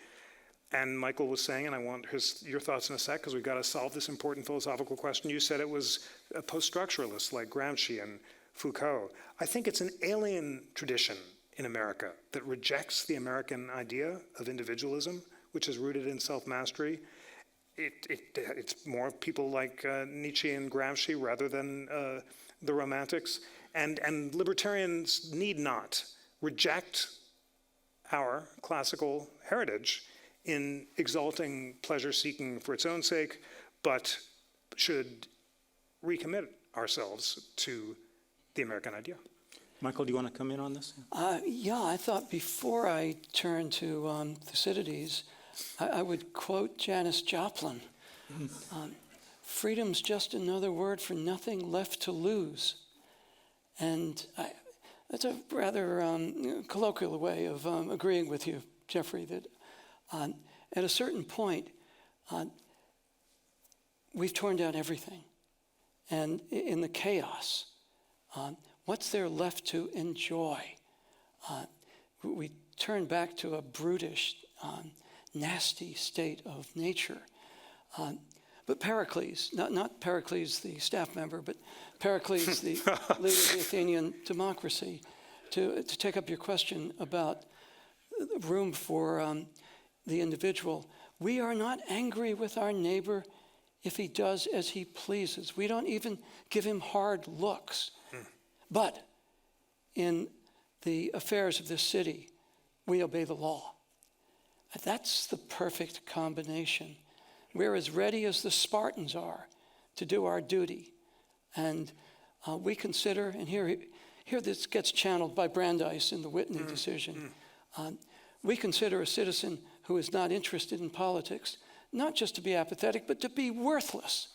And Michael was saying, and I want your thoughts in a sec, because we've got to solve this important philosophical question. You said it was a post-structuralist like Gramsci and Foucault. I think it's an alien tradition in America that rejects the American idea of individualism, which is rooted in self-mastery. It's more people like Nietzsche and Gramsci rather than the Romantics. And libertarians need not reject our classical heritage in exalting pleasure-seeking for its own sake, but should recommit ourselves to the American idea. Michael, do you want to come in on this? Yeah, I thought before I turn to Thucydides, I would quote Janis Joplin. Freedom's just another word for nothing left to lose. And that's a rather colloquial way of agreeing with you, Jeffrey, that at a certain point, we've torn down everything. And in the chaos, what's there left to enjoy? We turn back to a brutish, nasty state of nature. But Pericles, not Pericles the staff member, but Pericles the leader of the Athenian democracy, to take up your question about room for the individual. We are not angry with our neighbor if he does as he pleases. We don't even give him hard looks. But in the affairs of this city, we obey the law. That's the perfect combination. We're as ready as the Spartans are to do our duty. And we consider, and here this gets channeled by Brandeis in the Whitney decision, we consider a citizen who is not interested in politics not just to be apathetic, but to be worthless.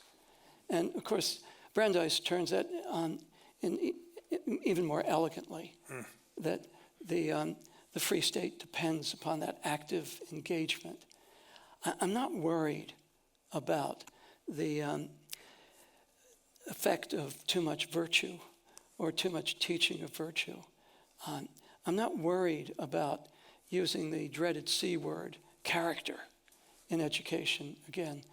And of course, Brandeis turns that on in even more elegantly, that the free state depends upon that active engagement. I'm not worried about the effect of too much virtue or too much teaching of virtue. I'm not worried about using the dreaded C word, character, in education again.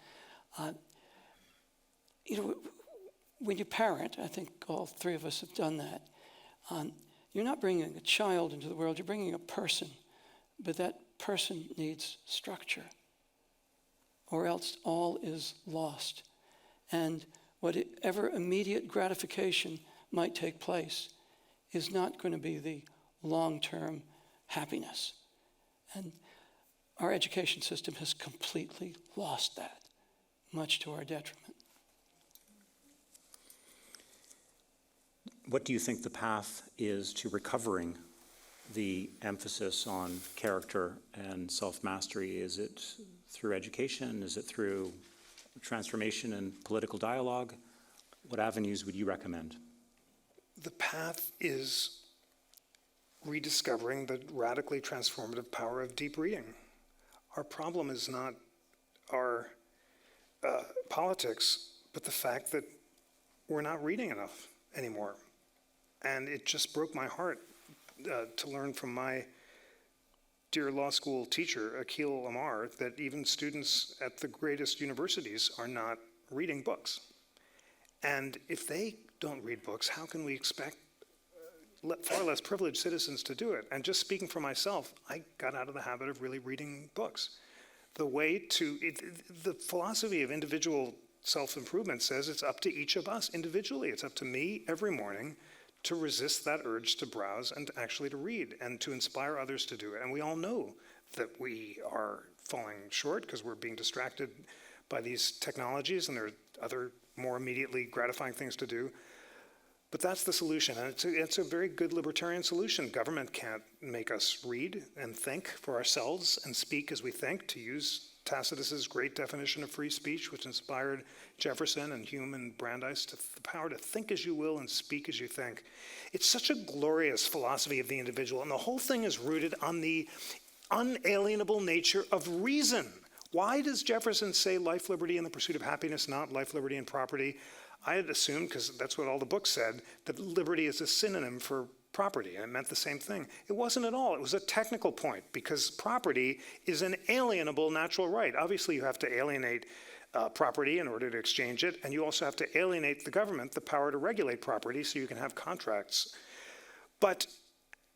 When you parent, I think all three of us have done that, you're not bringing a child into the world, you're bringing a person, but that person needs structure, or else all is lost. And whatever immediate gratification might take place is not going to be the long-term happiness. And our education system has completely lost that, much to our detriment. What do you think the path is to recovering the emphasis on character and self-mastery? Is it through education? Is it through transformation and political dialogue? What avenues would you recommend? The path is rediscovering the radically transformative power of deep reading. Our problem is not our politics, but the fact that we're not reading enough anymore. And it just broke my heart to learn from my dear law school teacher, Akhil Amar, that even students at the greatest universities are not reading books. And if they don't read books, how can we expect far less privileged citizens to do it? And just speaking for myself, I got out of the habit of really reading books. The philosophy of individual self-improvement says it's up to each of us individually. It's up to me every morning to resist that urge to browse and actually to read and to inspire others to do it. And we all know that we are falling short because we're being distracted by these technologies, and there are other more immediately gratifying things to do. But that's the solution, and it's a very good libertarian solution. Government can't make us read and think for ourselves and speak as we think, to use Tacitus's great definition of free speech, which inspired Jefferson and Hume and Brandeis, to the power to think as you will and speak as you think. It's such a glorious philosophy of the individual, and the whole thing is rooted on the unalienable nature of reason. Why does Jefferson say life, liberty, and the pursuit of happiness, not life, liberty, and property? I had assumed, because that's what all the books said, that liberty is a synonym for property, and it meant the same thing. It wasn't at all. It was a technical point, because property is an alienable natural right. Obviously, you have to alienate property in order to exchange it, and you also have to alienate the government the power to regulate property so you can have contracts. But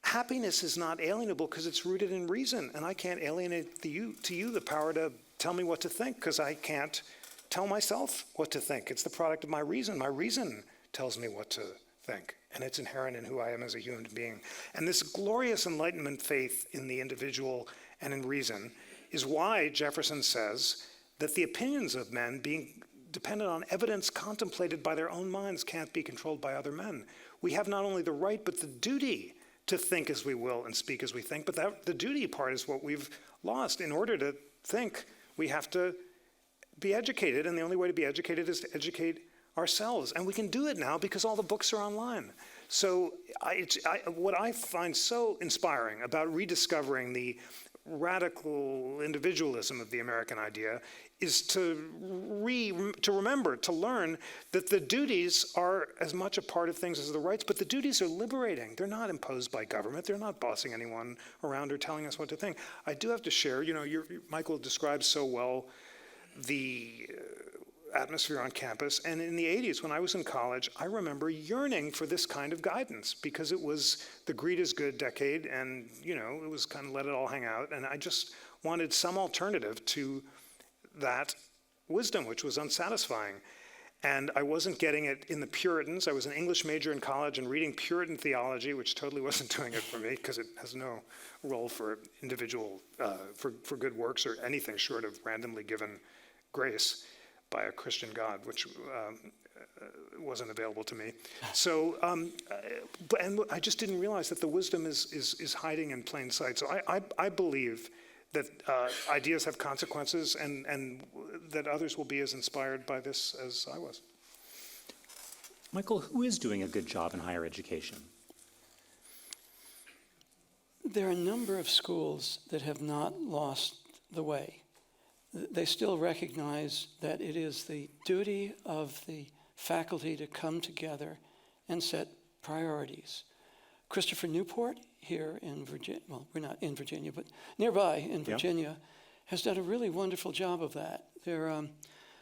happiness is not alienable because it's rooted in reason, and I can't alienate to you the power to tell me what to think, because I can't tell myself what to think. It's the product of my reason. My reason tells me what to think, and it's inherent in who I am as a human being. And this glorious Enlightenment faith in the individual and in reason is why Jefferson says that the opinions of men, being dependent on evidence contemplated by their own minds, can't be controlled by other men. We have not only the right, but the duty to think as we will and speak as we think, but the duty part is what we've lost. In order to think, we have to be educated, and the only way to be educated is to educate ourselves. And we can do it now because all the books are online. So what I find so inspiring about rediscovering the radical individualism of the American idea is to remember, to learn that the duties are as much a part of things as the rights, but the duties are liberating. They're not imposed by government. They're not bossing anyone around or telling us what to think. I do have to share, Michael describes so well the atmosphere on campus, and in the 80s when I was in college, I remember yearning for this kind of guidance because it was the greed is good decade, and it was kind of let it all hang out, and I just wanted some alternative to that wisdom, which was unsatisfying. And I wasn't getting it in the Puritans. I was an English major in college and reading Puritan theology, which totally wasn't doing it for me because it has no role for individual, for good works or anything short of randomly given grace by a Christian God, which wasn't available to me. So, and I just didn't realize that the wisdom is hiding in plain sight. So I believe that ideas have consequences and that others will be as inspired by this as I was. Michael, who is doing a good job in higher education? There are a number of schools that have not lost the way. They still recognize that it is the duty of the faculty to come together and set priorities. Christopher Newport here in Virginia, well, we're not in Virginia, but nearby in Virginia, has done a really wonderful job of that. Their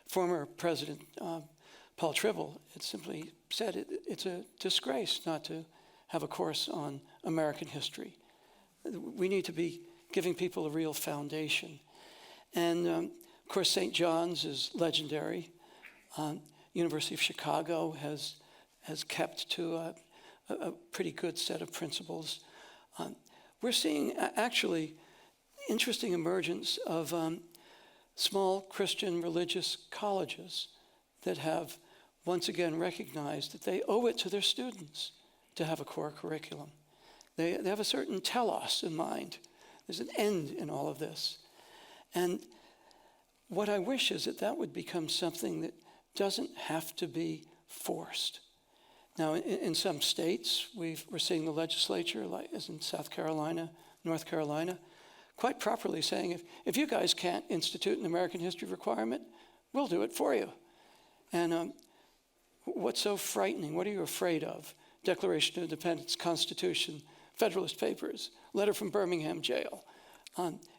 former president, Paul Tribble, had simply said it's a disgrace not to have a course on American history. We need to be giving people a real foundation. And of course, St. John's is legendary. University of Chicago has kept to a pretty good set of principles. We're seeing actually interesting emergence of small Christian religious colleges that have once again recognized that they owe it to their students to have a core curriculum. They have a certain telos in mind. There's an end in all of this. And what I wish is that would become something that doesn't have to be forced. Now, in some states, we're seeing the legislature, like as in South Carolina, North Carolina, quite properly saying, if you guys can't institute an American history requirement, we'll do it for you. And what's so frightening? What are you afraid of? Declaration of Independence, Constitution, Federalist Papers, letter from Birmingham jail.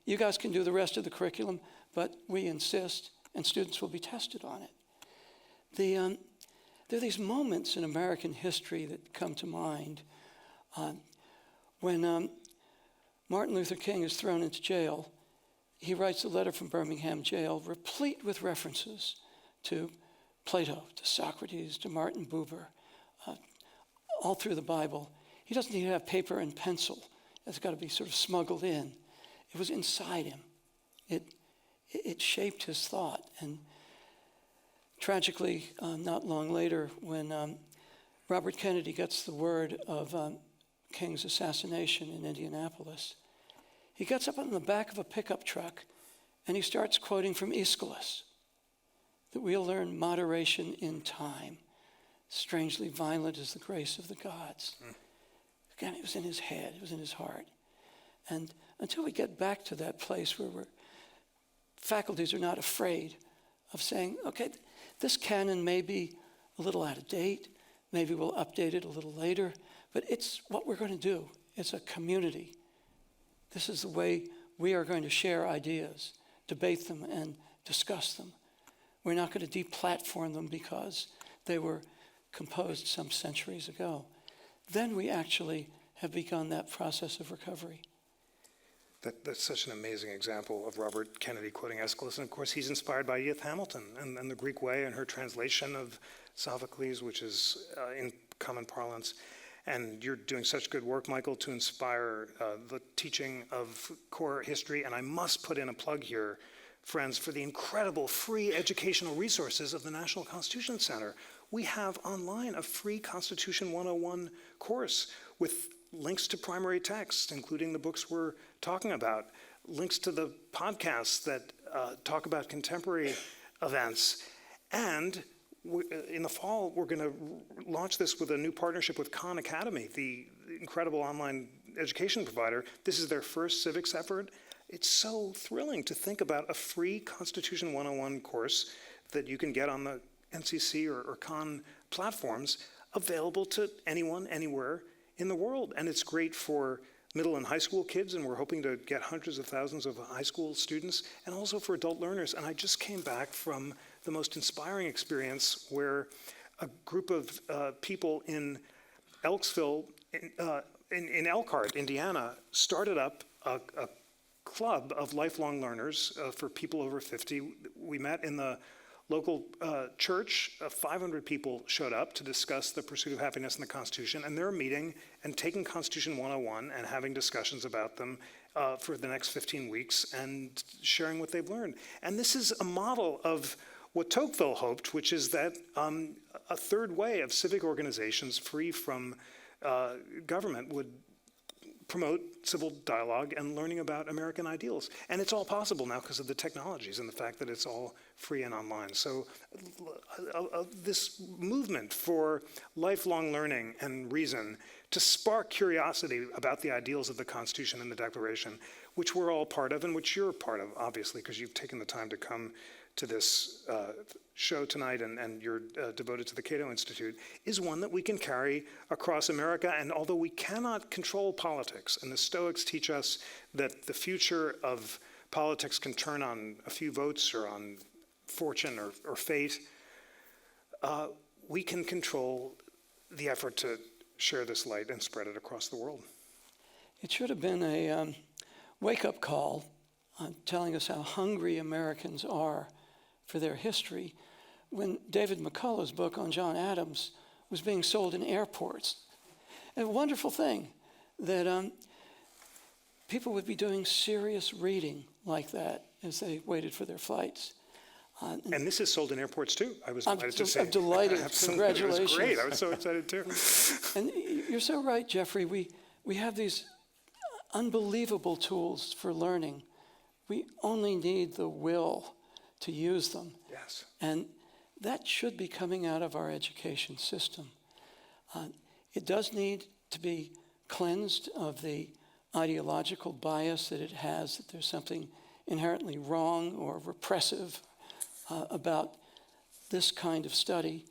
You guys can do the rest of the curriculum, but we insist, and students will be tested on it. There are these moments in American history that come to mind. When Martin Luther King is thrown into jail, he writes a letter from Birmingham jail replete with references to Plato, to Socrates, to Martin Buber, all through the Bible. He doesn't need to have paper and pencil. It's got to be sort of smuggled in. It was inside him. It shaped his thought. And tragically, not long later, when Robert Kennedy gets the word of King's assassination in Indianapolis, he gets up on the back of a pickup truck and he starts quoting from Aeschylus, that we'll learn moderation in time. Strangely violent is the grace of the gods. Again, it was in his head, it was in his heart. And until we get back to that place where faculties are not afraid of saying, okay, this canon may be a little out of date, maybe we'll update it a little later, but it's what we're going to do. It's a community. This is the way we are going to share ideas, debate them, and discuss them. We're not going to deplatform them because they were composed some centuries ago. Then we actually have begun that process of recovery. That's such an amazing example of Robert Kennedy quoting Aeschylus. And of course, he's inspired by Edith Hamilton and the Greek way and her translation of Sophocles, which is in common parlance. And you're doing such good work, Michael, to inspire the teaching of core history. And I must put in a plug here, friends, for the incredible free educational resources of the National Constitution Center. We have online a free Constitution 101 course with links to primary texts, including the books we're talking about, links to the podcasts that talk about contemporary events. And in the fall, we're going to launch this with a new partnership with Khan Academy, the incredible online education provider. This is their first civics effort. it's so thrilling to think about a free Constitution 101 course that you can get on the NCC or Khan platforms available to anyone, anywhere in the world. And it's great for middle and high school kids, and we're hoping to get hundreds of thousands of high school students, and also for adult learners. And I just came back from the most inspiring experience where a group of people in Elksville, in Elkhart, Indiana, started up a club of lifelong learners for people over 50. We met in the local church. 500 people showed up to discuss the pursuit of happiness and the Constitution, and they're meeting and taking Constitution 101 and having discussions about them for the next 15 weeks and sharing what they've learned. And this is a model of what Tocqueville hoped, which is that a third way of civic organizations free from government would promote civil dialogue and learning about American ideals. And it's all possible now because of the technologies and the fact that it's all free and online. So this movement for lifelong learning and reason to spark curiosity about the ideals of the Constitution and the Declaration, which we're all part of and which you're part of, obviously, because you've taken the time to come to this show tonight and you're devoted to the Cato Institute, is one that we can carry across America. And although we cannot control politics, and the Stoics teach us that the future of politics can turn on a few votes or on fortune or fate, we can control the effort to share this light and spread it across the world. It should have been a wake-up call telling us how hungry Americans are for their history when David McCullough's book on John Adams was being sold in airports. And a wonderful thing that people would be doing serious reading like that as they waited for their flights. And this is sold in airports too, I was I'm delighted to say. I'm delighted. Absolutely. Congratulations. It was great. I was so excited too. And you're so right, Jeffrey. We have these unbelievable tools for learning. We only need the will to use them. Yes. And that should be coming out of our education system. It does need to be cleansed of the ideological bias that it has, that there's something inherently wrong or repressive about this kind of study,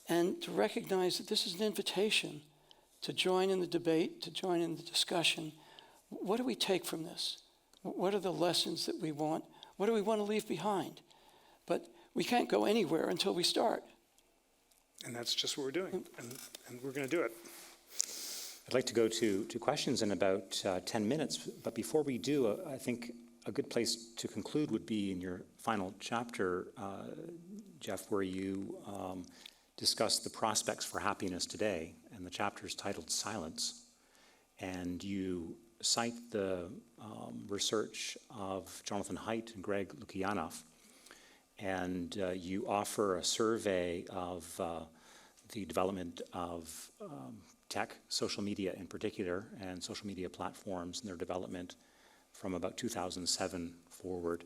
and to recognize that this is an invitation to join in the debate, to join in the discussion. What do we take from this? What are the lessons that we want? What do we want to leave behind? But we can't go anywhere until we start. And that's just what we're doing, and we're going to do it. I'd like to go to questions in about 10 minutes, but before we do, I think a good place to conclude would be in your final chapter, Jeff, where you discuss the prospects for happiness today, and the chapter is titled Silence, and you cite the research of Jonathan Haidt and Greg Lukianoff, and you offer a survey of the development of tech, social media in particular, and social media platforms and their development from about 2007 forward.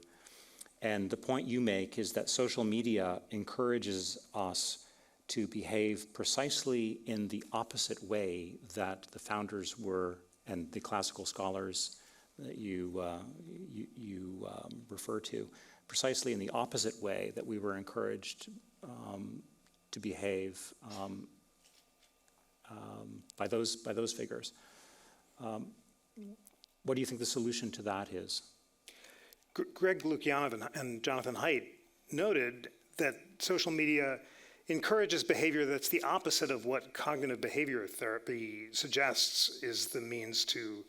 And the point you make is that social media encourages us to behave precisely in the opposite way that the founders were, and the classical scholars that you refer to, precisely in the opposite way that we were encouraged to behave by those figures. What do you think the solution to that is? Greg Lukianoff and Jonathan Haidt noted that social media encourages behavior that's the opposite of what cognitive behavior therapy suggests is the means to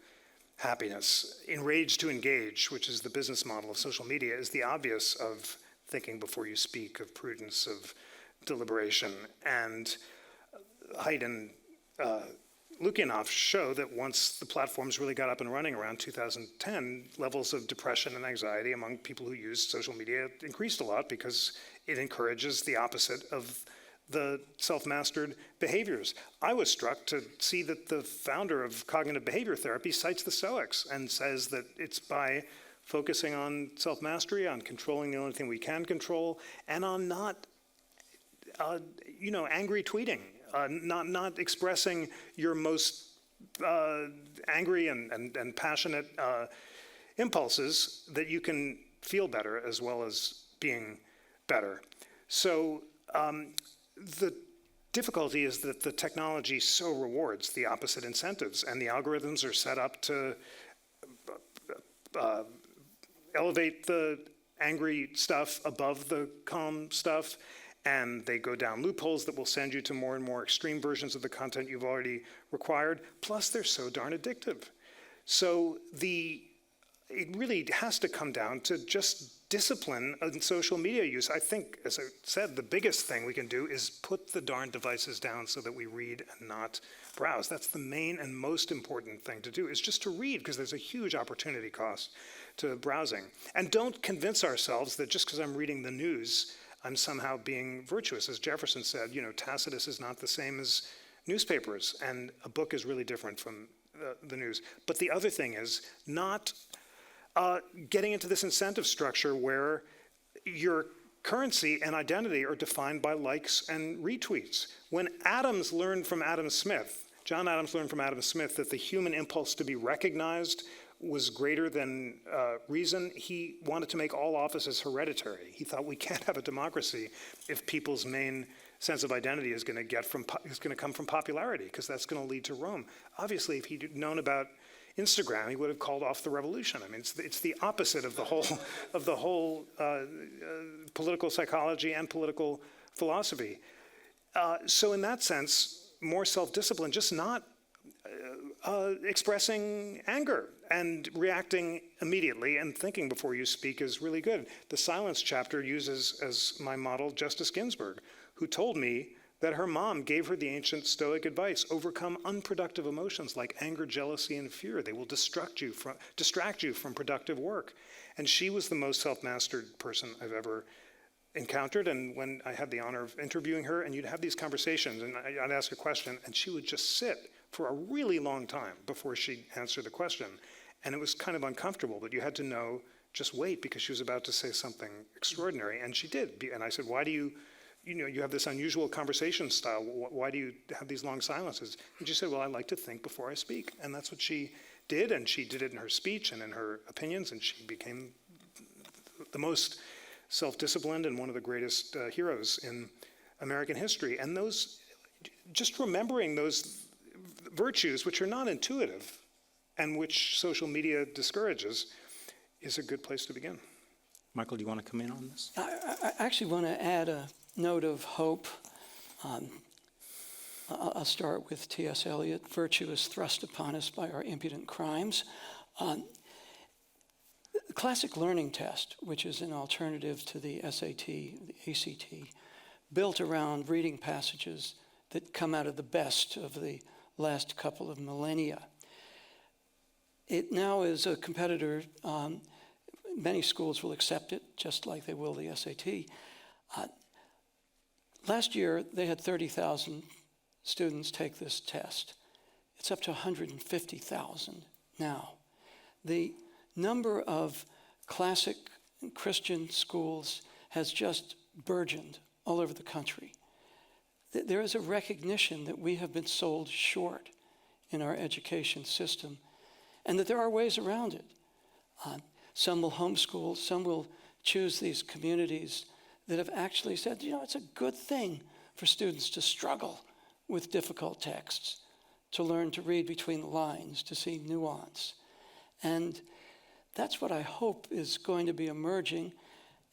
happiness. Enrage to engage, which is the business model of social media, is the obvious of thinking before you speak, of prudence, of deliberation. And Haidt and Lukianoff show that once the platforms really got up and running around 2010, levels of depression and anxiety among people who used social media increased a lot because it encourages the opposite of the self-mastered behaviors. I was struck to see that the founder of cognitive behavior therapy cites the Stoics and says that it's by focusing on self-mastery, on controlling the only thing we can control, and on not, angry tweeting, not expressing your most angry and passionate impulses that you can feel better as well as being better. So the difficulty is that the technology so rewards the opposite incentives, and the algorithms are set up to elevate the angry stuff above the calm stuff, and they go down loopholes that will send you to more and more extreme versions of the content you've already required. Plus, they're so darn addictive. So it really has to come down to just discipline in social media use. I think, as I said, the biggest thing we can do is put the darn devices down so that we read and not browse. That's the main and most important thing to do, is just to read, because there's a huge opportunity cost to browsing. And don't convince ourselves that just because I'm reading the news, I'm somehow being virtuous. As Jefferson said, Tacitus is not the same as newspapers, and a book is really different from the news. But the other thing is not getting into this incentive structure where your currency and identity are defined by likes and retweets. When Adams learned from Adam Smith, John Adams learned from Adam Smith that the human impulse to be recognized was greater than reason, he wanted to make all offices hereditary. He thought, we can't have a democracy if people's main sense of identity is going to come from popularity, because that's going to lead to Rome. Obviously, if he'd known about Instagram, he would have called off the revolution. I mean, it's the opposite of the whole political psychology and political philosophy. So in that sense, more self-discipline, just not expressing anger and reacting immediately and thinking before you speak is really good. The silence chapter uses as my model Justice Ginsburg, who told me that her mom gave her the ancient Stoic advice: overcome unproductive emotions like anger, jealousy, and fear. They will distract you from productive work. And she was the most self-mastered person I've ever encountered. And when I had the honor of interviewing her, and you'd have these conversations, and I'd ask a question, and she would just sit for a really long time before she'd answer the question. And it was kind of uncomfortable, but you had to know, just wait, because she was about to say something extraordinary. And she did. And I said, why do you have this unusual conversation style. Why do you have these long silences? And she said, well, I like to think before I speak. And that's what she did, and she did it in her speech and in her opinions, and she became the most self-disciplined and one of the greatest heroes in American history. And just remembering those virtues, which are not intuitive and which social media discourages, is a good place to begin. Michael, do you want to come in on this? I actually want to add a note of hope. I'll start with T.S. Eliot. Virtue is thrust upon us by our impudent crimes. The classic learning test, which is an alternative to the SAT, the ACT, built around reading passages that come out of the best of the last couple of millennia. It now is a competitor. Many schools will accept it, just like they will the SAT. Last year, they had 30,000 students take this test. It's up to 150,000 now. The number of classic Christian schools has just burgeoned all over the country. There is a recognition that we have been sold short in our education system, and that there are ways around it. Some will homeschool, some will choose these communities that have actually said, it's a good thing for students to struggle with difficult texts, to learn to read between the lines, to see nuance. And that's what I hope is going to be emerging.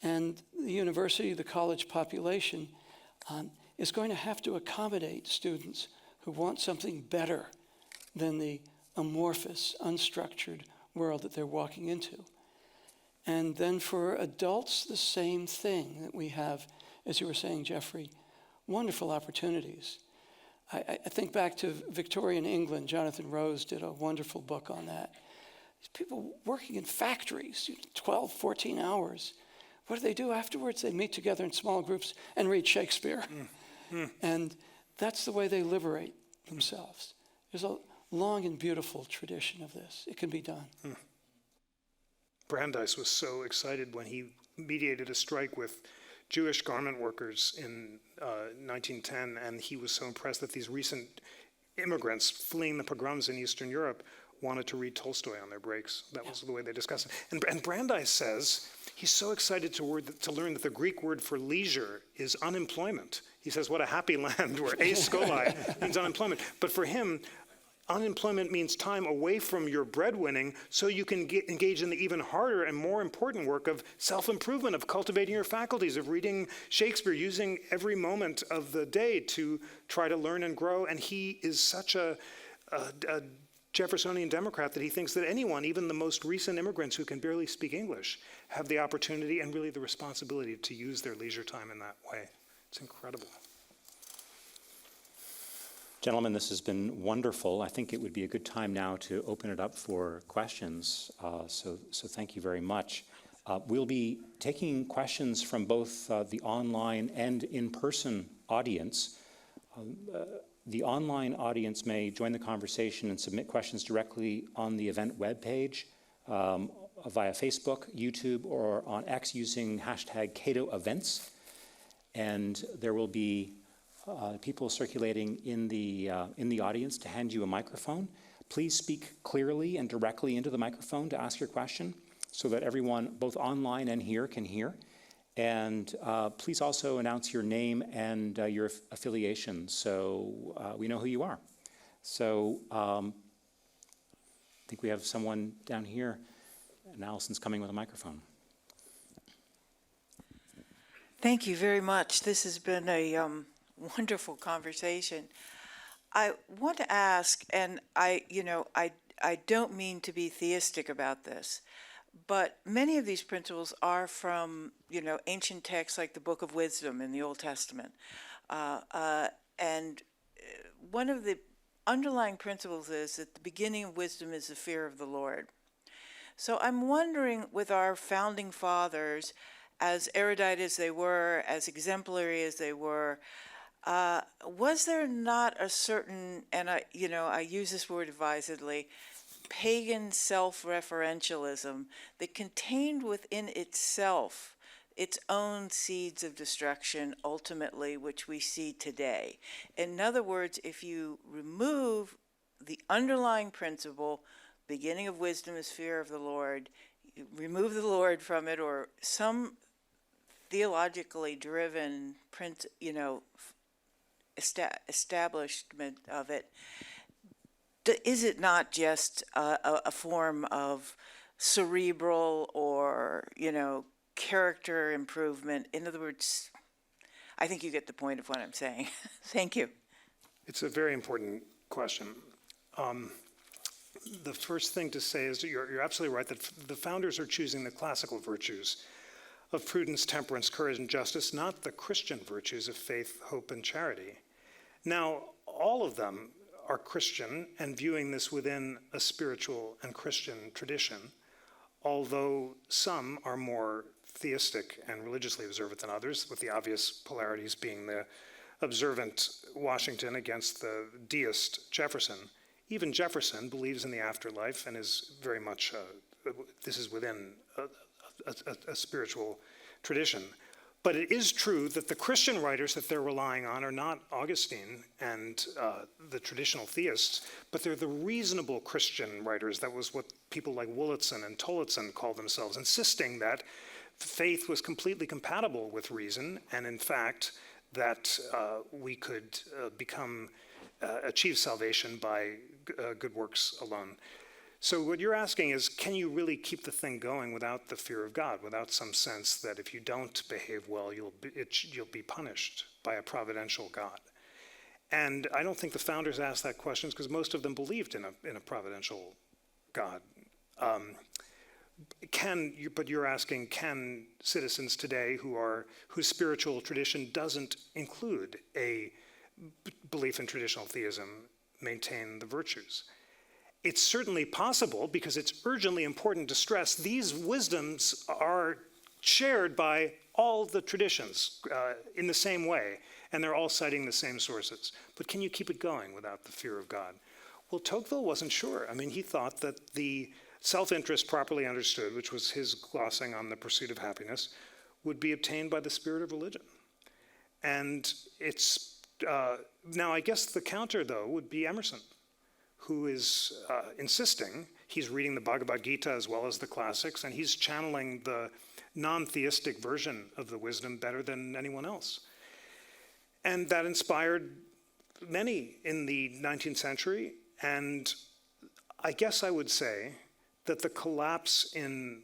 And the university, the college population, is going to have to accommodate students who want something better than the amorphous, unstructured world that they're walking into. And then for adults, the same thing, that we have, as you were saying, Jeffrey, wonderful opportunities. I think back to Victorian England. Jonathan Rose did a wonderful book on that. These people working in factories, 12, 14 hours. What do afterwards? They meet together in small groups and read Shakespeare. And that's the way they liberate themselves. There's a long and beautiful tradition of this. It can be done. Brandeis was so excited when he mediated a strike with Jewish garment workers in 1910, and he was so impressed that these recent immigrants fleeing the pogroms in Eastern Europe wanted to read Tolstoy on their breaks. That was the way they discussed it. And Brandeis says he's so excited to learn that the Greek word for leisure is unemployment. He says, what a happy land where a scoli means unemployment. But for him, unemployment means time away from your breadwinning so you can engage in the even harder and more important work of self-improvement, of cultivating your faculties, of reading Shakespeare, using every moment of the day to try to learn and grow. And he is such a Jeffersonian Democrat that he thinks that anyone, even the most recent immigrants who can barely speak English, have the opportunity and really the responsibility to use their leisure time in that way. It's incredible. Gentlemen, this has been wonderful. I think it would be a good time now to open it up for questions. So thank you very much. We'll be taking questions from both the online and in-person audience. The online audience may join the conversation and submit questions directly on the event webpage via Facebook, YouTube, or on X using hashtag Cato Events. And there will be people circulating in the audience to hand you a microphone. Please speak clearly and directly into the microphone to ask your question so that everyone, both online and here, can hear. And please also announce your name and your affiliation so we know who you are. So I think we have someone down here, and Allison's coming with a microphone. Thank you very much. This has been a wonderful conversation. I want to ask, and I don't mean to be theistic about this, but many of these principles are from, ancient texts like the Book of Wisdom in the Old Testament. And one of the underlying principles is that the beginning of wisdom is the fear of the Lord. So I'm wondering, with our founding fathers, as erudite as they were, as exemplary as they were, was there not a certain, and I use this word advisedly, pagan self-referentialism that contained within itself its own seeds of destruction, ultimately, which we see today? In other words, if you remove the underlying principle, beginning of wisdom is fear of the Lord, you remove the Lord from it, or some theologically driven establishment of it, is it not just a form of cerebral or, character improvement? In other words, I think you get the point of what I'm saying. Thank you. It's a very important question. The first thing to say is that you're absolutely right that the founders are choosing the classical virtues of prudence, temperance, courage, and justice, not the Christian virtues of faith, hope, and charity. Now, all of them are Christian and viewing this within a spiritual and Christian tradition, although some are more theistic and religiously observant than others, with the obvious polarities being the observant Washington against the deist Jefferson. Even Jefferson believes in the afterlife and is very much, this is within a spiritual tradition. But it is true that the Christian writers that they're relying on are not Augustine and the traditional theists, but they're the reasonable Christian writers. That was what people like Wollaston and Tillotson called themselves, insisting that faith was completely compatible with reason, and in fact, that we could achieve salvation by good works alone. So what you're asking is, can you really keep the thing going without the fear of God, without some sense that if you don't behave well, you'll be punished by a providential God? And I don't think the founders asked that question because most of them believed in a providential God. But you're asking, can citizens today whose spiritual tradition doesn't include a belief in traditional theism maintain the virtues? It's certainly possible, because it's urgently important to stress these wisdoms are shared by all the traditions in the same way, and they're all citing the same sources. But can you keep it going without the fear of God? Well, Tocqueville wasn't sure. I mean, he thought that the self-interest properly understood, which was his glossing on the pursuit of happiness, would be obtained by the spirit of religion. And it's, now I guess the counter, though, would be Emerson, who is insisting, he's reading the Bhagavad Gita as well as the classics, and he's channeling the non-theistic version of the wisdom better than anyone else. And that inspired many in the 19th century, and I guess I would say that the collapse in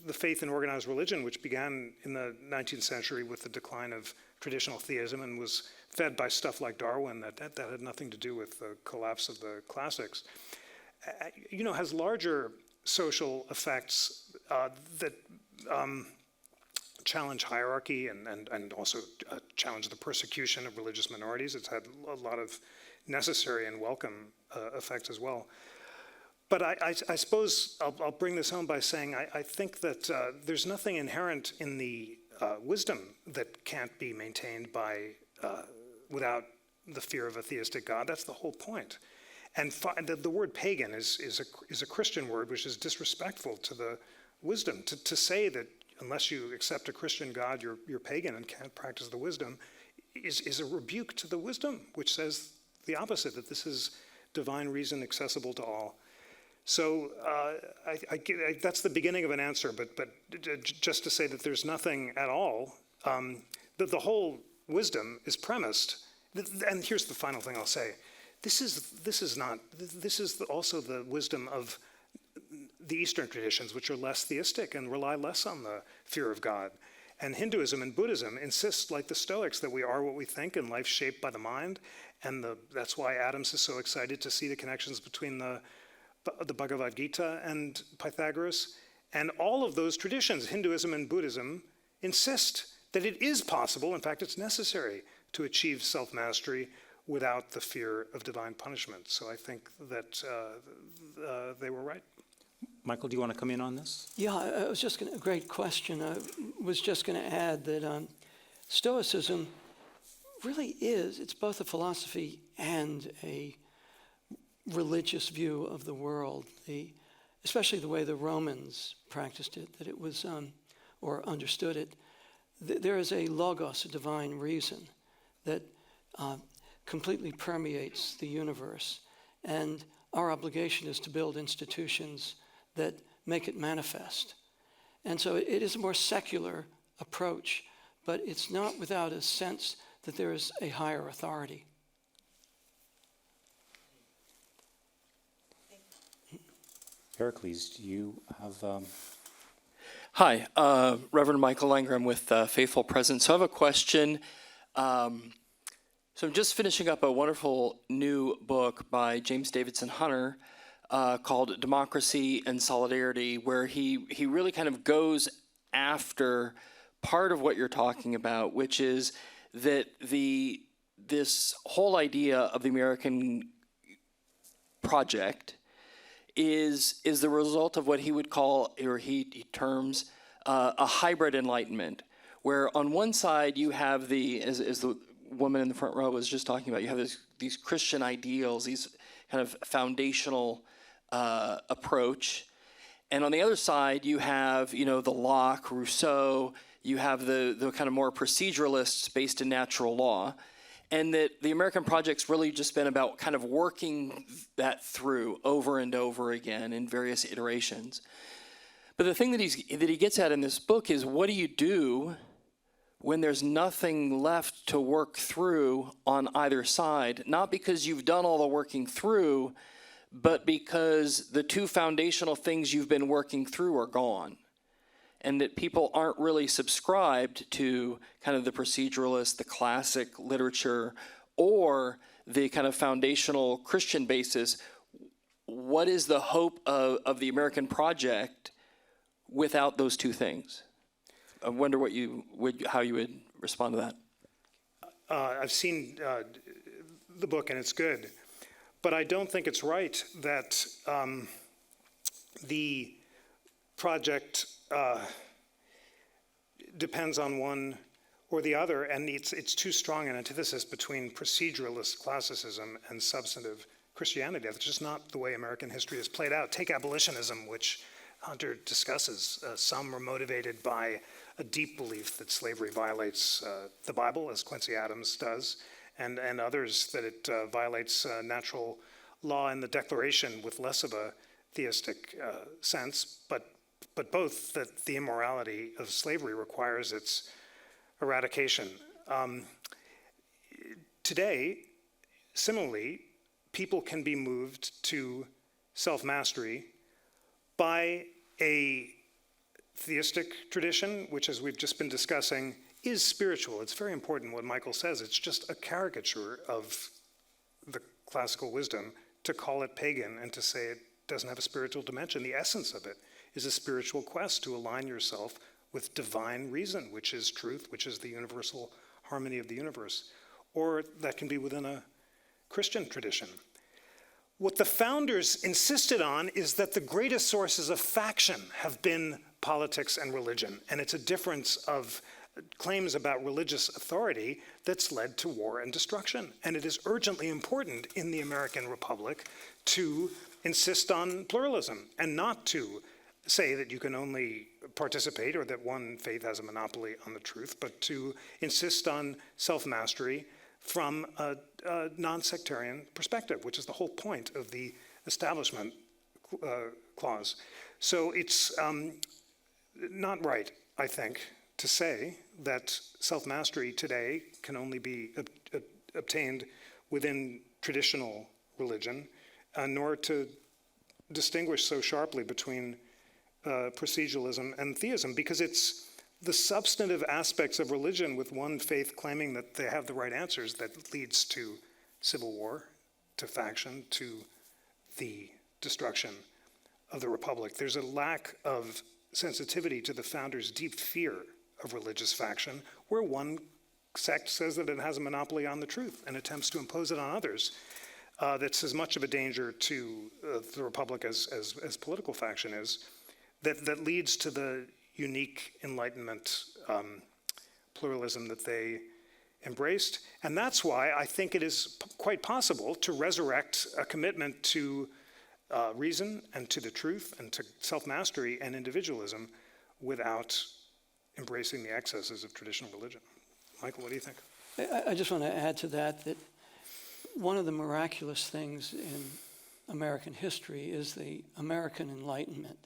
the faith in organized religion, which began in the 19th century with the decline of traditional theism and was fed by stuff like Darwin, that had nothing to do with the collapse of the classics, has larger social effects that challenge hierarchy and also challenge the persecution of religious minorities. It's had a lot of necessary and welcome effects as well. But I suppose I'll bring this home by saying I think that there's nothing inherent in the wisdom that can't be maintained by without the fear of a theistic God. That's the whole point. And the word pagan is a Christian word, which is disrespectful to the wisdom. To say that unless you accept a Christian God, you're pagan and can't practice the wisdom is a rebuke to the wisdom, which says the opposite, that this is divine reason accessible to all. So that's the beginning of an answer, but just to say that there's nothing at all, that the whole wisdom is premised, and here's the final thing I'll say. This is also the wisdom of the Eastern traditions, which are less theistic and rely less on the fear of God. And Hinduism and Buddhism insist, like the Stoics, that we are what we think and life's shaped by the mind, and that's why Adams is so excited to see the connections between the Bhagavad Gita and Pythagoras. And all of those traditions, Hinduism and Buddhism, insist that it is possible, in fact it's necessary, to achieve self-mastery without the fear of divine punishment. So I think that they were right. Michael, do you want to come in on this? Yeah, I was just a great question. I was just going to add that Stoicism really it's both a philosophy and a religious view of the world, especially the way the Romans practiced it, that it was, or understood it. There is a logos, a divine reason, that completely permeates the universe. And our obligation is to build institutions that make it manifest. And so it is a more secular approach, but it's not without a sense that there is a higher authority. Pericles, do you have... Hi, Reverend Michael Langer. I'm with Faithful Presence. So I have a question. So I'm just finishing up a wonderful new book by James Davidson Hunter called Democracy and Solidarity, where he really kind of goes after part of what you're talking about, which is that this whole idea of the American project is the result of what he would call, or he terms, a hybrid enlightenment, where on one side you have as the woman in the front row was just talking about, you have these Christian ideals, these kind of foundational approach, and on the other side you have, the Locke, Rousseau, you have the kind of more proceduralists based in natural law. And that the American project's really just been about kind of working that through over and over again in various iterations. But the thing that he gets at in this book is, what do you do when there's nothing left to work through on either side? Not because you've done all the working through, but because the two foundational things you've been working through are gone. And that people aren't really subscribed to kind of the proceduralist, the classic literature, or the kind of foundational Christian basis. What is the hope of the American project without those two things? I wonder how you would respond to that. I've seen the book, and it's good. But I don't think it's right that the project depends on one or the other, and it's too strong an antithesis between proceduralist classicism and substantive Christianity. That's just not the way American history has played out. Take abolitionism, which Hunter discusses. Some are motivated by a deep belief that slavery violates the Bible, as Quincy Adams does, and others that it violates natural law in the Declaration with less of a theistic sense, but both that the immorality of slavery requires its eradication. Today, similarly, people can be moved to self-mastery by a theistic tradition, which, as we've just been discussing, is spiritual. It's very important what Michael says. It's just a caricature of the classical wisdom to call it pagan and to say it doesn't have a spiritual dimension. The essence of it is a spiritual quest to align yourself with divine reason, which is truth, which is the universal harmony of the universe. Or that can be within a Christian tradition. What the founders insisted on is that the greatest sources of faction have been politics and religion, and it's a difference of claims about religious authority that's led to war and destruction. And it is urgently important in the American Republic to insist on pluralism and not to say that you can only participate or that one faith has a monopoly on the truth, but to insist on self-mastery from a non-sectarian perspective, which is the whole point of the Establishment Clause. So it's not right, I think, to say that self-mastery today can only be obtained within traditional religion, nor to distinguish so sharply between proceduralism and theism, because it's the substantive aspects of religion with one faith claiming that they have the right answers that leads to civil war, to faction, to the destruction of the republic. There's a lack of sensitivity to the founders' deep fear of religious faction, where one sect says that it has a monopoly on the truth and attempts to impose it on others. That's as much of a danger to the republic as political faction is, that leads to the unique Enlightenment pluralism that they embraced. And that's why I think it is quite possible to resurrect a commitment to reason and to the truth and to self-mastery and individualism without embracing the excesses of traditional religion. Michael, what do you think? I just want to add to that one of the miraculous things in American history is the American Enlightenment.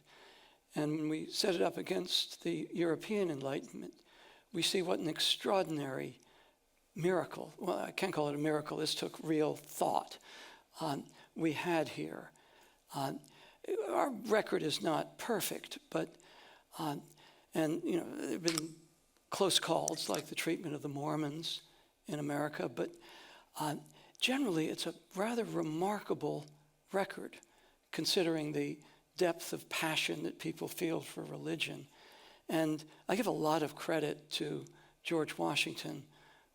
And when we set it up against the European Enlightenment, we see what an extraordinary miracle, well, I can't call it a miracle, this took real thought, we had here. Our record is not perfect, but, and you know, there have been close calls like the treatment of the Mormons in America, but generally it's a rather remarkable record considering the depth of passion that people feel for religion. And I give a lot of credit to George Washington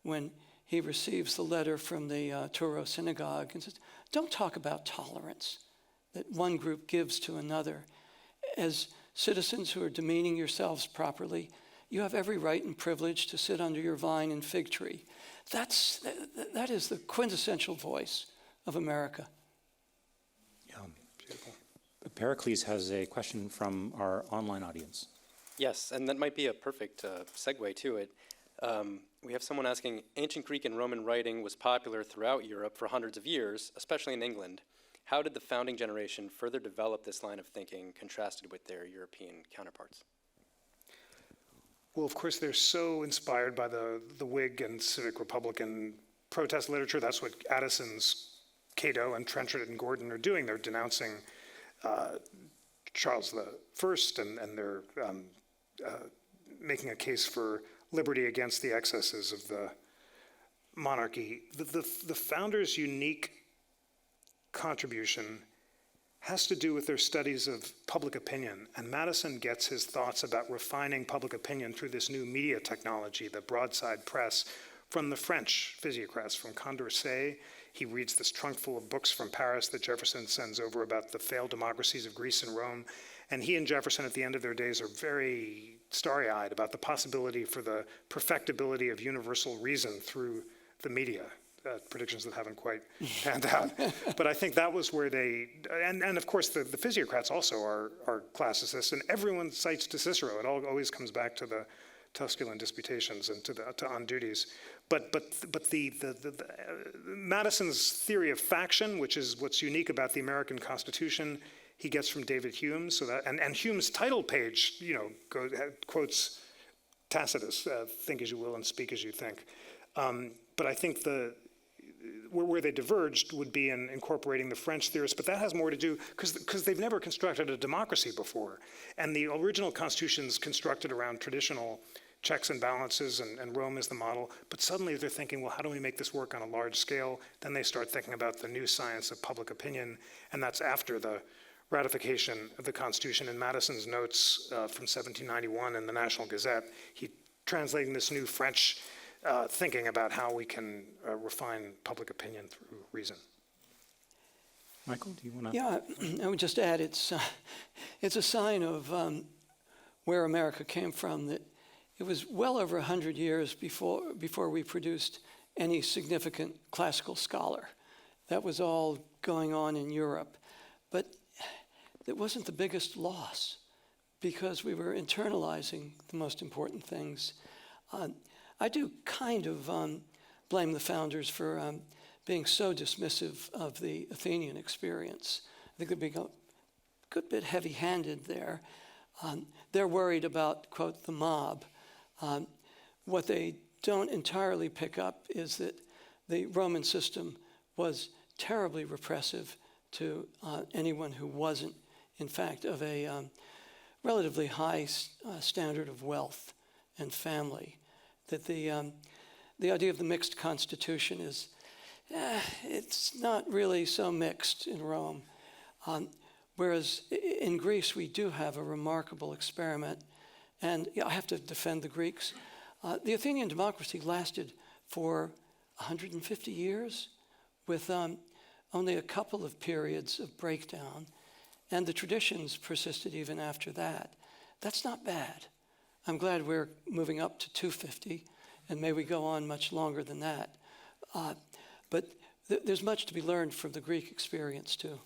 when he receives the letter from the Truro Synagogue and says, don't talk about tolerance that one group gives to another. As citizens who are demeaning yourselves properly, you have every right and privilege to sit under your vine and fig tree. That is the quintessential voice of America. Beautiful. Pericles has a question from our online audience. Yes, and that might be a perfect segue to it. We have someone asking, ancient Greek and Roman writing was popular throughout Europe for hundreds of years, especially in England. How did the founding generation further develop this line of thinking contrasted with their European counterparts? Well, of course, they're so inspired by the Whig and Civic Republican protest literature. That's what Addison's Cato and Trenchard and Gordon are doing. They're denouncing Charles I, and they're making a case for liberty against the excesses of the monarchy. The founders' unique contribution has to do with their studies of public opinion. And Madison gets his thoughts about refining public opinion through this new media technology, the broadside press, from the French physiocrats, from Condorcet. He reads this trunk full of books from Paris that Jefferson sends over about the failed democracies of Greece and Rome. And he and Jefferson at the end of their days are very starry-eyed about the possibility for the perfectibility of universal reason through the media. Predictions that haven't quite panned out. But I think that was where they, and of course the physiocrats also are classicists, and everyone cites to Cicero. It always comes back to the Tusculan disputations and to On Duties. But Madison's theory of faction, which is what's unique about the American Constitution, he gets from David Hume. So that and Hume's title page, quotes Tacitus, "Think as you will and speak as you think." But I think where they diverged would be in incorporating the French theorists, but that has more to do, because they've never constructed a democracy before. And the original constitution's constructed around traditional checks and balances, and Rome is the model. But suddenly they're thinking, well, how do we make this work on a large scale? Then they start thinking about the new science of public opinion, and that's after the ratification of the Constitution. In Madison's notes from 1791 in the National Gazette, he translating this new French thinking about how we can refine public opinion through reason. Michael, do you want to? Yeah, I would just add it's a sign of where America came from, that it was well over 100 years before we produced any significant classical scholar. That was all going on in Europe. But it wasn't the biggest loss, because we were internalizing the most important things. I do kind of blame the founders for being so dismissive of the Athenian experience. I think they're being a good bit heavy-handed there. They're worried about, quote, the mob. What they don't entirely pick up is that the Roman system was terribly repressive to anyone who wasn't, in fact, of a relatively high standard of wealth and family. That the idea of the mixed constitution is, it's not really so mixed in Rome. Whereas in Greece, we do have a remarkable experiment. And I have to defend the Greeks. The Athenian democracy lasted for 150 years with only a couple of periods of breakdown. And the traditions persisted even after that. That's not bad. I'm glad we're moving up to 250, and may we go on much longer than that. But there's much to be learned from the Greek experience, too.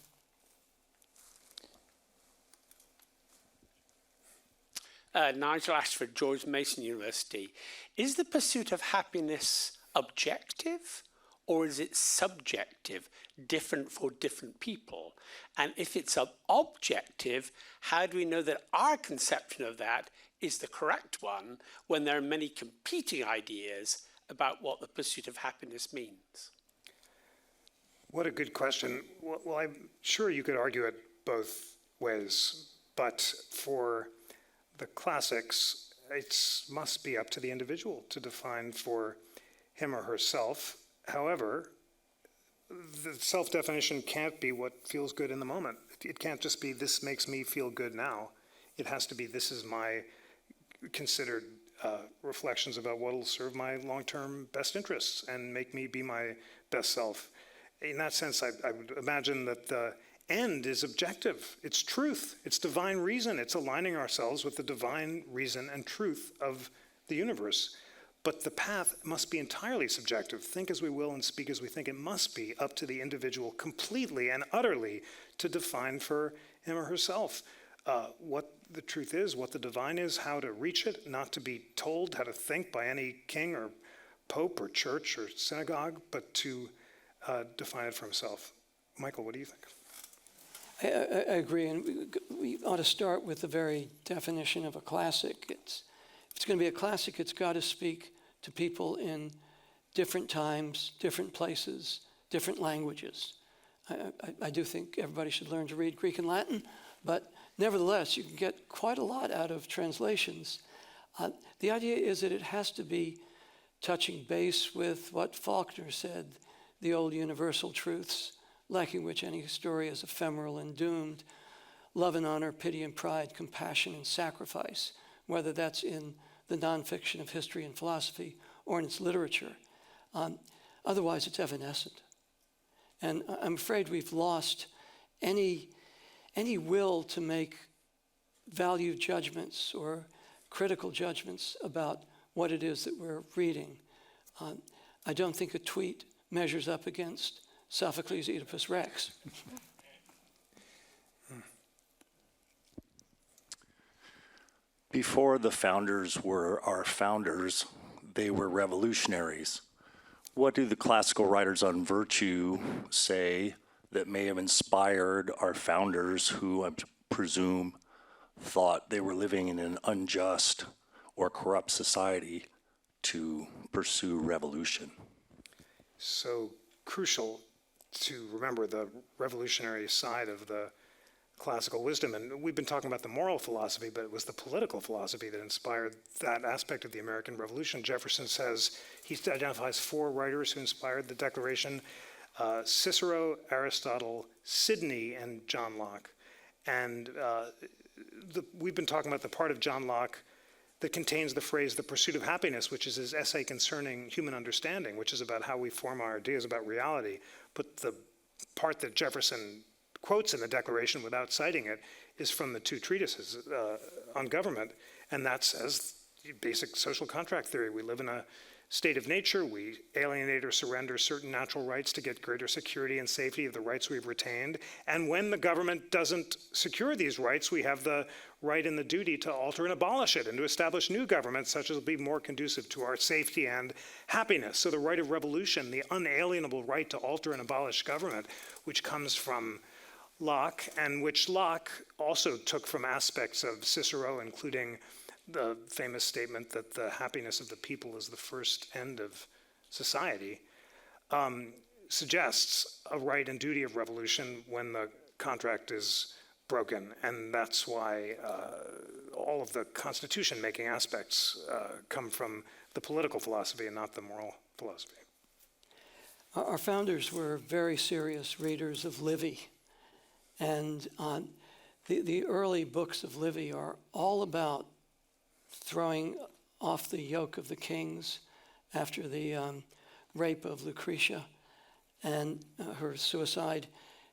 Nigel Ashford, George Mason University. Is the pursuit of happiness objective, or is it subjective, different for different people? And if it's objective, how do we know that our conception of that is the correct one when there are many competing ideas about what the pursuit of happiness means? What a good question. Well, I'm sure you could argue it both ways, but for the classics, it must be up to the individual to define for him or herself. However, the self-definition can't be what feels good in the moment. It can't just be, this makes me feel good now. It has to be, this is my considered reflections about what will serve my long-term best interests and make me be my best self. In that sense, I would imagine that the end is objective. It's truth. It's divine reason. It's aligning ourselves with the divine reason and truth of the universe. But the path must be entirely subjective. Think as we will and speak as we think. It must be up to the individual completely and utterly to define for him or herself what the truth is, what the divine is, how to reach it, not to be told how to think by any king or pope or church or synagogue, but to define it for himself. Michael, what do you think? I agree, and we ought to start with the very definition of a classic. If it's going to be a classic, it's got to speak to people in different times, different places, different languages. I do think everybody should learn to read Greek and Latin, but nevertheless, you can get quite a lot out of translations. The idea is that it has to be touching base with what Faulkner said, the old universal truths, lacking which any story is ephemeral and doomed. Love and honor, pity and pride, compassion and sacrifice, whether that's in the nonfiction of history and philosophy or in its literature. Otherwise, it's evanescent. And I'm afraid we've lost any will to make value judgments or critical judgments about what it is that we're reading. I don't think a tweet measures up against Sophocles' Oedipus Rex. Before the founders were our founders, they were revolutionaries. What do the classical writers on virtue say that may have inspired our founders, who I presume thought they were living in an unjust or corrupt society, to pursue revolution? So crucial to remember the revolutionary side of the classical wisdom. And we've been talking about the moral philosophy, but it was the political philosophy that inspired that aspect of the American Revolution. Jefferson says, he identifies 4 writers who inspired the Declaration: Cicero, Aristotle, Sidney, and John Locke. And we've been talking about the part of John Locke that contains the phrase, the pursuit of happiness, which is his essay concerning human understanding, which is about how we form our ideas about reality. But the part that Jefferson quotes in the Declaration without citing it is from the 2 treatises on government, and that says basic social contract theory. We live in a state of nature. We alienate or surrender certain natural rights to get greater security and safety of the rights we've retained. And when the government doesn't secure these rights, we have the right and the duty to alter and abolish it and to establish new governments such as will be more conducive to our safety and happiness. So the right of revolution, the unalienable right to alter and abolish government, which comes from Locke, and which Locke also took from aspects of Cicero, including the famous statement that the happiness of the people is the first end of society, suggests a right and duty of revolution when the contract is broken. And that's why all of the constitution-making aspects come from the political philosophy and not the moral philosophy. Our founders were very serious readers of Livy. And the early books of Livy are all about throwing off the yoke of the kings after the rape of Lucretia and her suicide,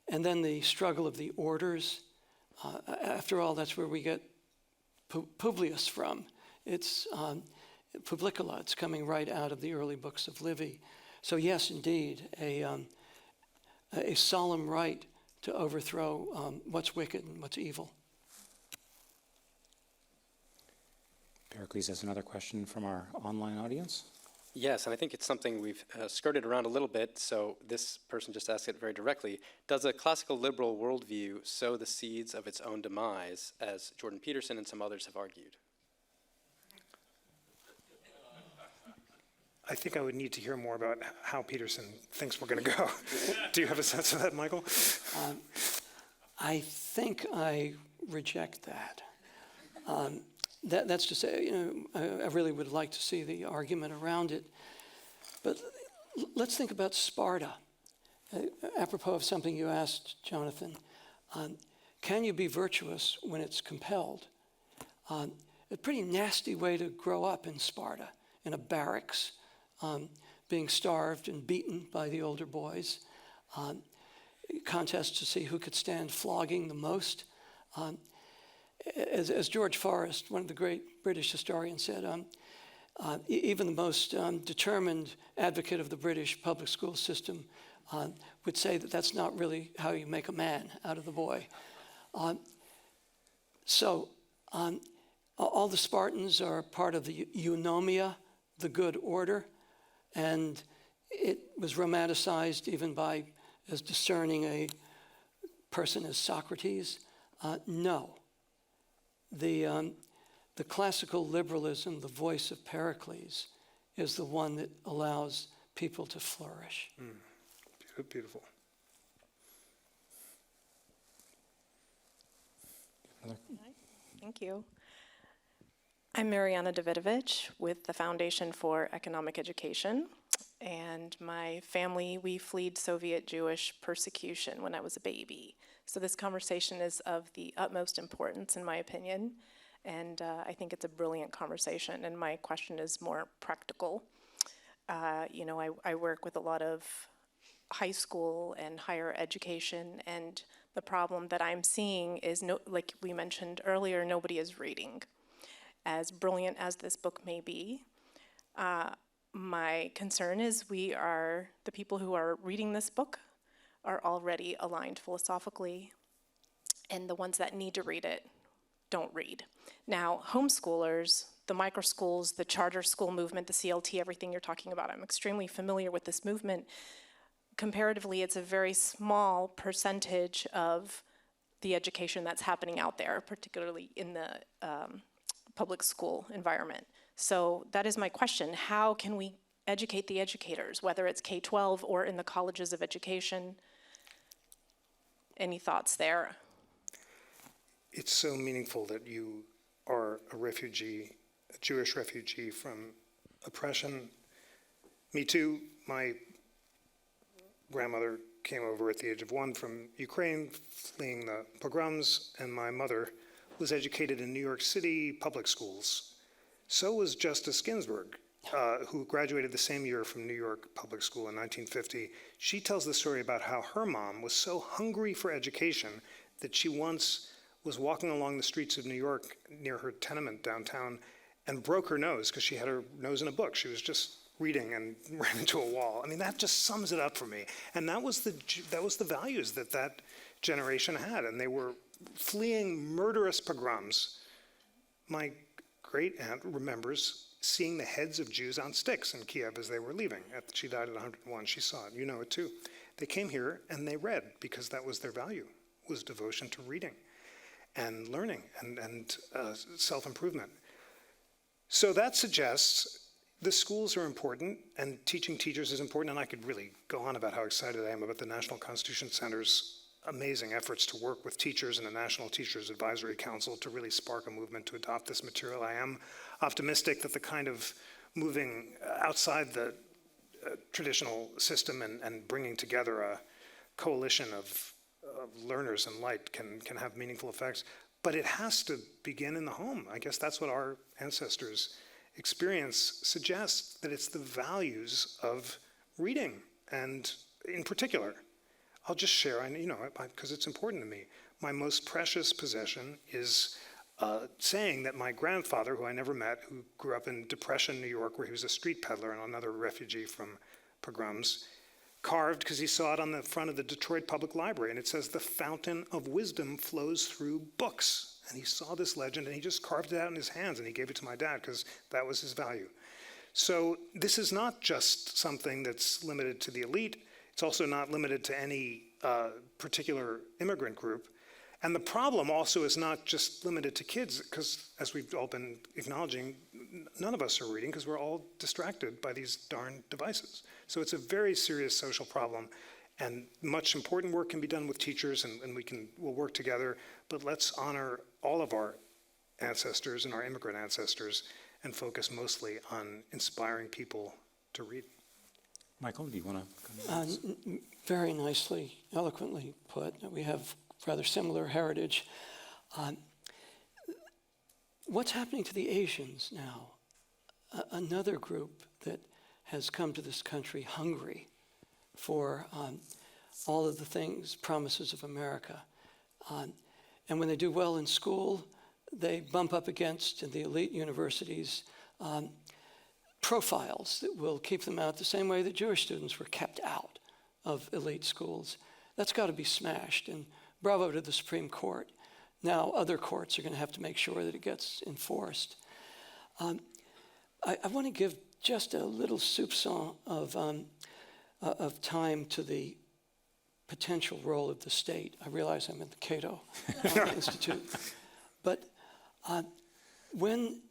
and then the struggle of the orders. After all, that's where we get Publius from. It's Publicola. It's coming right out of the early books of Livy. So yes, indeed, a solemn right to overthrow what's wicked and what's evil. Pericles has another question from our online audience. Yes, and I think it's something we've skirted around a little bit, so this person just asked it very directly. Does a classical liberal worldview sow the seeds of its own demise, as Jordan Peterson and some others have argued? I think I would need to hear more about how Peterson thinks we're going to go. Do you have a sense of that, Michael? I think I reject that. That's to say, I really would like to see the argument around it. But let's think about Sparta. Apropos of something you asked, Jonathan, can you be virtuous when it's compelled? A pretty nasty way to grow up in Sparta, in a barracks, being starved and beaten by the older boys, contests to see who could stand flogging the most. As George Forrest, one of the great British historians, said, even the most determined advocate of the British public school system would say that that's not really how you make a man out of the boy. So all the Spartans are part of the eunomia, the good order, and it was romanticized even by as discerning a person as Socrates. No. The classical liberalism, the voice of Pericles, is the one that allows people to flourish. Beautiful. Thank you. I'm Mariana Davidovich with the Foundation for Economic Education, and my family, we fled Soviet Jewish persecution when I was a baby. So this conversation is of the utmost importance, in my opinion, and I think it's a brilliant conversation, and my question is more practical. I work with a lot of high school and higher education, and the problem that I'm seeing is, like we mentioned earlier, nobody is reading. As brilliant as this book may be, my concern is the people who are reading this book are already aligned philosophically, and the ones that need to read it don't read. Now, homeschoolers, the micro schools, the charter school movement, the CLT, everything you're talking about. I'm extremely familiar with this movement. Comparatively, it's a very small percentage of the education that's happening out there, particularly in the public school environment. So that is my question. How can we educate the educators, whether it's K-12 or in the colleges of education? Any thoughts there? It's so meaningful that you are a refugee, a Jewish refugee from oppression. Me too. My grandmother came over at the age of 1 from Ukraine, fleeing the pogroms, and my mother was educated in New York City public schools. So was Justice Ginsburg, who graduated the same year from New York public school in 1950. She tells the story about how her mom was so hungry for education that she once was walking along the streets of New York near her tenement downtown and broke her nose because she had her nose in a book. She was just reading and ran into a wall. I mean, that just sums it up for me. And that was the values that that generation had, and they were fleeing murderous pogroms. My great aunt remembers seeing the heads of Jews on sticks in Kiev as they were leaving. She died at 101. She saw it. You know it too. They came here and they read because that was their value, was devotion to reading and learning and self-improvement. So that suggests the schools are important and teaching teachers is important, and I could really go on about how excited I am about the National Constitution Center's amazing efforts to work with teachers and the National Teachers Advisory Council to really spark a movement to adopt this material. I am optimistic that the kind of moving outside the traditional system and bringing together a coalition of learners and light can have meaningful effects. But it has to begin in the home. I guess that's what our ancestors' experience suggests, that it's the values of reading. And in particular, I'll just share, because it's important to me, my most precious possession is saying that my grandfather, who I never met, who grew up in Depression, New York, where he was a street peddler and another refugee from pogroms, carved, because he saw it on the front of the Detroit Public Library, and it says, "The fountain of wisdom flows through books." And he saw this legend, and he just carved it out in his hands, and he gave it to my dad, because that was his value. So this is not just something that's limited to the elite. It's also not limited to any particular immigrant group. And the problem also is not just limited to kids, because as we've all been acknowledging, none of us are reading because we're all distracted by these darn devices. So it's a very serious social problem, and much important work can be done with teachers, and we'll work together, but let's honor all of our ancestors and our immigrant ancestors and focus mostly on inspiring people to read. Michael, do you want to? Very nicely, eloquently put. We have rather similar heritage. What's happening to the Asians now? Another group that has come to this country hungry for all of the things, promises of America. And when they do well in school, they bump up against, in the elite universities, profiles that will keep them out the same way that Jewish students were kept out of elite schools. That's got to be smashed, and bravo to the Supreme Court. Now other courts are going to have to make sure that it gets enforced. I want to give just a little soupçon of time to the potential role of the state. I realize I'm at the Cato Institute. But when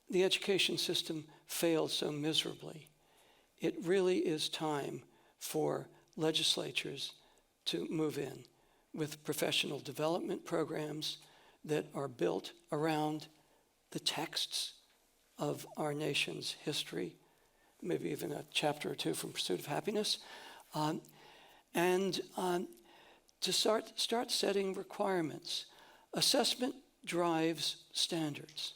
the education system failed so miserably, it really is time for legislatures to move in with professional development programs that are built around the texts of our nation's history, maybe even a chapter or two from Pursuit of Happiness, and to start setting requirements. Assessment drives standards.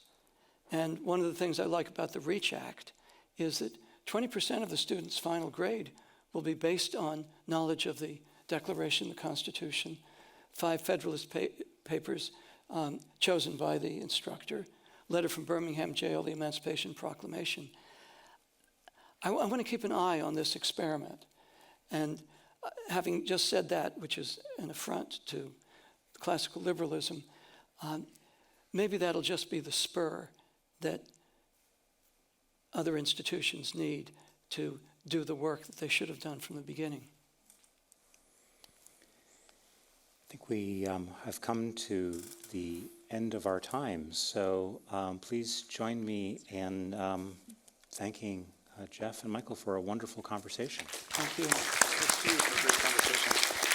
And one of the things I like about the REACH Act is that 20% of the student's final grade will be based on knowledge of the Declaration, the Constitution, 5 Federalist papers chosen by the instructor, letter from Birmingham jail, the Emancipation Proclamation. I want to keep an eye on this experiment. And having just said that, which is an affront to classical liberalism, maybe that'll just be the spur that other institutions need to do the work that they should have done from the beginning. I think we have come to the end of our time, so please join me in thanking Jeff and Michael for a wonderful conversation. Thank you. Thanks to you for a great conversation.